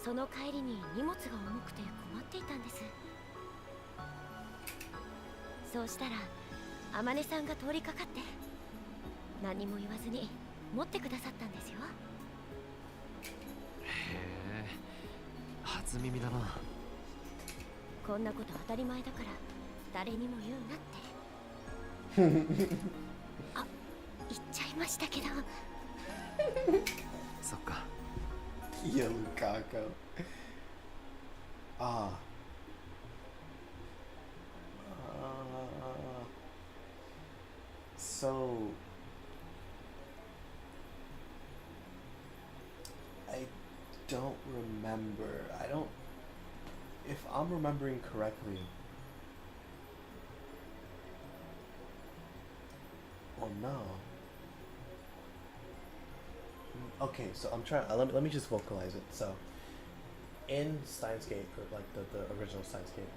その帰りに荷物が重くて困っていたんです。そうしたら天音さんが通りかかって何も言わずに持ってくださったんですよ。へえ、初耳だな。こんなこと当たり前だから誰にも言うなって。あ、言っちゃいましたけど。そっか。Yo, Lukaku. Ah. So I don't remember. I don't. If I'm remembering correctly. Oh no. Okay, so I'm trying. Let me just vocalize it. So, in Steins Gate, or like the original Steins Gate,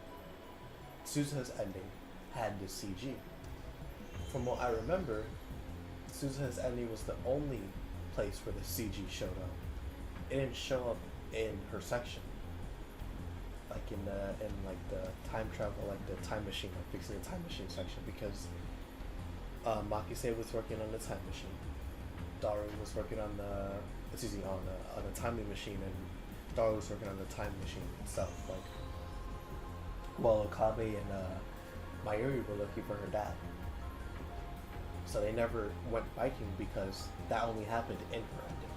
Suzuha's ending had the CG. From what I remember, Suzuha's ending was the only place where the CG showed up. It didn't show up in her section, like in the time travel, like the time machine, like fixing the time machine section, because Makise was working on the time machine. Daru was working on the timing machine, and Daru was working on the time machine itself. Like, while Okabe and Mayuri were looking for her dad. So they never went biking because that only happened in her ending.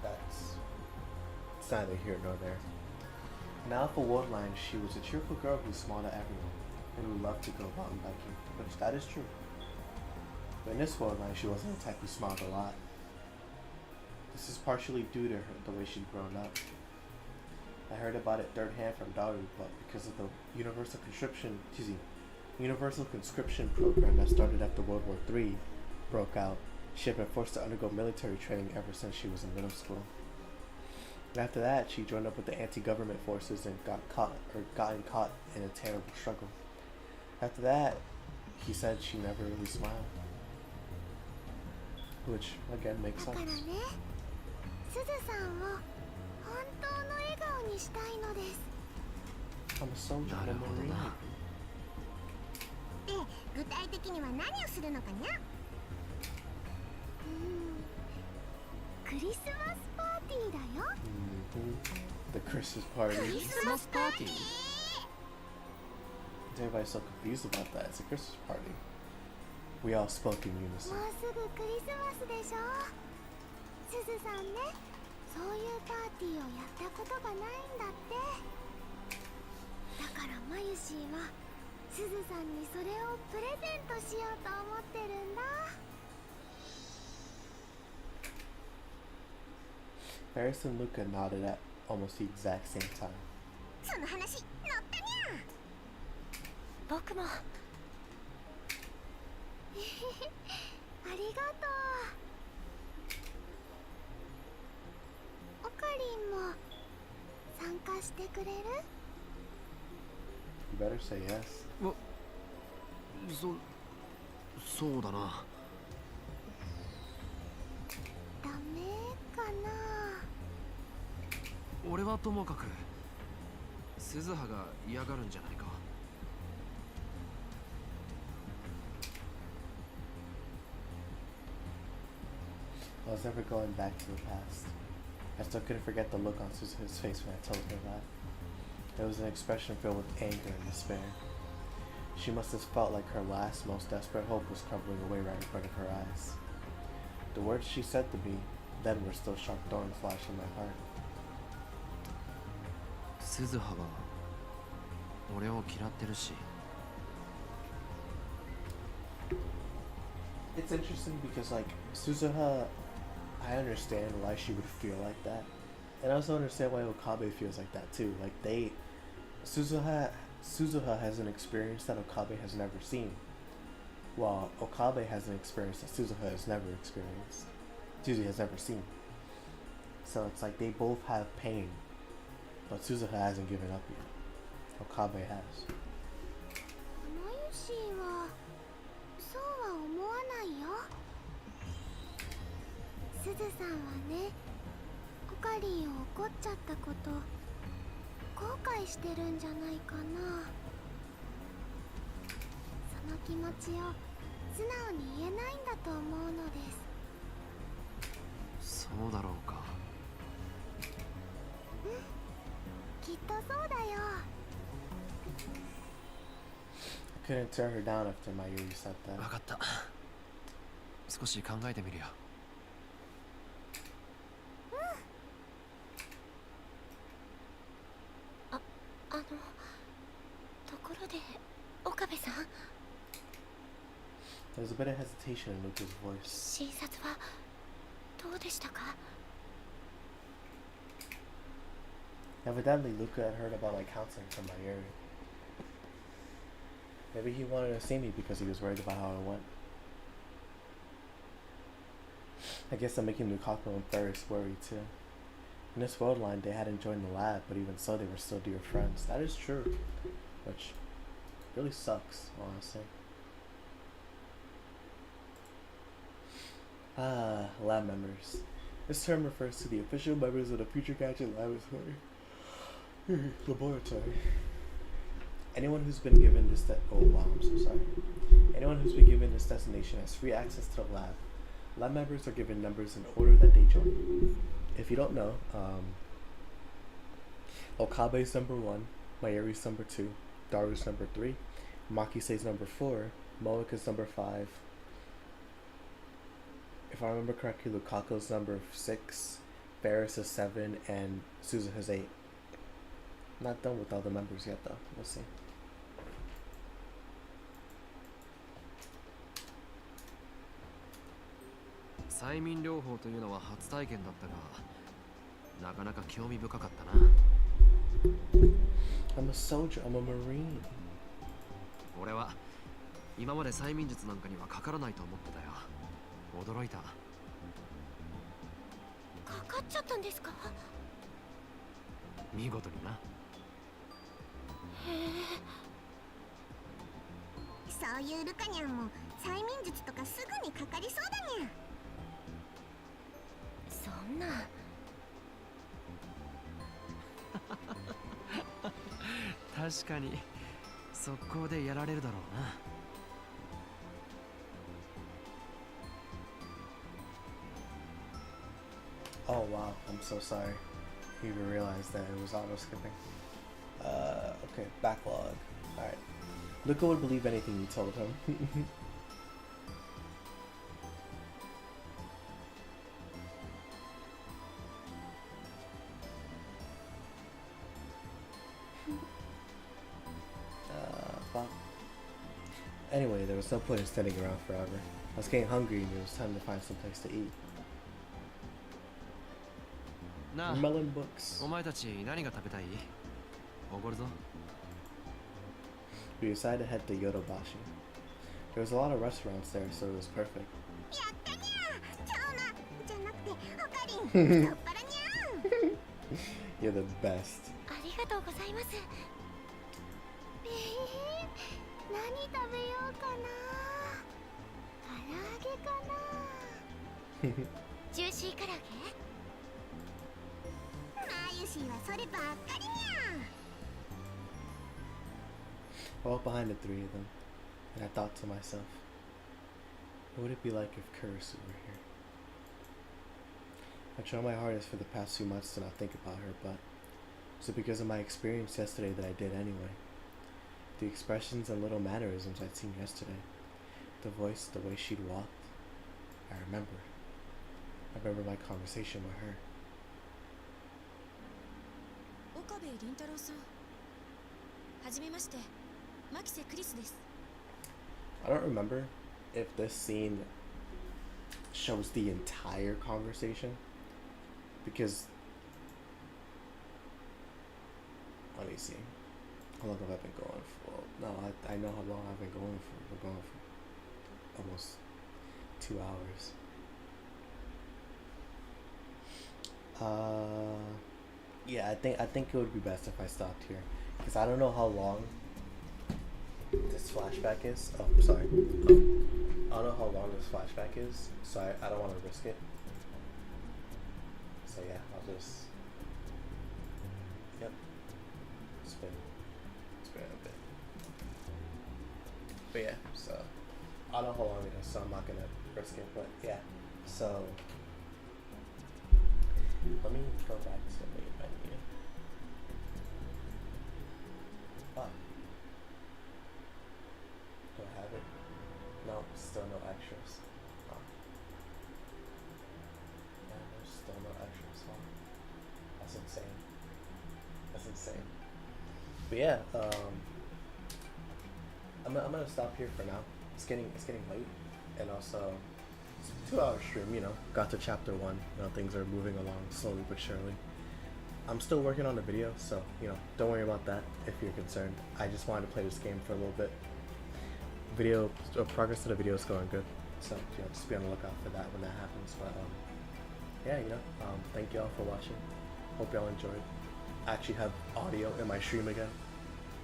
But it's neither here nor there. In Alpha Worldline, she was a cheerful girl who smiled at everyone and who loved to go mountain biking, which that is true. But in this world line, she wasn't a type who smiled a lot. This is partially due to her, the way she'd grown up. I heard about it third hand from Daru, but because of the universal conscription program that started after World War III broke out, she had been forced to undergo military training ever since she was in middle school. And after that, she joined up with the anti-government forces and gotten caught in a terrible struggle. After that, he said she never really smiled. Which, again, makes sense. だからね、すずさんを本当の笑顔にしたいのです。 I'm a soldier in a marine. で、具体的には何をするのかにゃ？クリスマスパーティーだよ。The Christmas party. クリスマスパーティー？ Everybody's so confused about that. It's a Christmas party. We all spoke in unison. もうすぐクリスマスでしょ。すずさんね、そういうパーティーをやったことがないんだって。だからマユシーはすずさんにそれをプレゼントしようと思ってるんだ。Ferris and Luca nodded at almost the exact same time. その話乗ったにゃ。僕も。ありがとう。オカリンも参加してくれる？ You better say yes. そうだな。ダメかな。俺はともかく鈴葉が嫌がるんじゃないか。I was never going back to the past. I still couldn't forget the look on Suzuha's face when I told her that. It was an expression filled with anger and despair. She must have felt like her last, most desperate hope was crumbling away right in front of her eyes. The words she said to me then were still sharp thorns flashing my heart. 鈴葉は俺を嫌ってるし。It's interesting because, like, Suzuha, I understand why she would feel like that, and I also understand why Okabe feels like that too. Like, Suzuha has an experience that Okabe has never seen, while Okabe has an experience that Suzuha has never experienced. Suzuha has never seen. So it's like they both have pain, but Suzuha hasn't given up yet. Okabe has. マユシーはそうは思わないよ。すずさんはね、オカリンを怒っちゃったこと後悔してるんじゃないかな。その気持ちを素直に言えないんだと思うのです。そうだろうか。きっとそうだよ。I couldn't turn her down after Mayuri said that. 分かった。少し考えてみるよ。ところで岡部さん、 There's a bit of hesitation in Luca's voice. 診察はどうでしたか？ Evidently, Luca had heard about my counseling from Mayuri. Maybe he wanted to see me because he was worried about how it went. I guess I'm making Lukaku and Ferris worry too. In this world line, they hadn't joined the lab, but even so, they were still dear friends. That is true, which really sucks, honestly. Lab members. This term refers to the official members of the Future Gadget Laboratory. Laboratory. Anyone who's been given this I'm so sorry. Anyone who's been given this designation has free access to the lab. Lab members are given numbers in order that they join. If you don't know, Okabe's number 1, Mayuri's number 2, Daru's number 3, Makise's number 4, Moika's number 5. If I remember correctly, Lukaku's number 6, Ferris is 7, and Suzuha's 8. Not done with all the members yet though. We'll see. Saimin 療法というのは初体験だったが、なかなか興味深かったな。I'm a soldier, I'm a marine. 俺は今まで催眠術なんかにはかからないと思ってたよ。驚いた。かかっちゃったんですか？見事にな。そういうルカニャンも催眠術とかすぐにかかりそうだにゃ。そんな。確かに速攻でやられるだろうな。Oh wow, I'm so sorry. He even realized that it was auto skipping. Okay, backlog. Alright. Luca would believe anything you told him. Fuck. Anyway, there was no point in standing around forever. I was getting hungry and it was time to find some place to eat. なあ、 Melon books. お前たち何が食べたい？おごるぞ。We decided to head to Yodobashi. There was a lot of restaurants there, so it was perfect. やったにゃ。超なじゃなくてオカリン。太っ腹にゃ。You're the best. ありがとうございます。何食べようかな。唐揚げかな。ジューシー唐揚げ？マユシーはそればっかりにゃ。I walked behind the three of them, and I thought to myself, what would it be like if Kurisu were here? I tried my hardest for the past few months to not think about her, but was it because of my experience yesterday that I did anyway? The expressions and little mannerisms I'd seen yesterday, the voice, the way she'd walked, I remembered. I remember my conversation with her. 岡部倫太郎さん、はじめまして、牧瀬クリスです。 I don't remember if this scene shows the entire conversation, because let me see. How long have I been going for? No, I know how long I've been going for. We're going for almost 2 hours. Yeah, I think it would be best if I stopped here, because I don't know how long this flashback is. Oh, sorry. I don't know how long this flashback is, so I don't want to risk it. So yeah, I'll just. Yep. It's been a bit. But yeah, so I don't know how long it is, so I'm not gonna risk it. But yeah, so let me go back to the main menu. Ah. Do I have it? No, still no extras. Oh. Yeah, there's still no extras. Wow. That's insane. That's insane. But yeah, I'm gonna stop here for now. It's getting late, and also it's a 2-hour stream. You know, got to chapter 1. You know, things are moving along slowly but surely. I'm still working on the video, so you know, don't worry about that if you're concerned. I just wanted to play this game for a little bit. Progress to the video is going good, so you know, just be on the lookout for that when that happens. But yeah, you know, thank y'all for watching. Hope y'all enjoyed. I actually have audio in my stream again.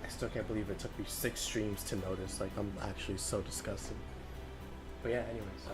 I still can't believe it took me 6 streams to notice. Like, I'm actually so disgusted. But yeah, anyways.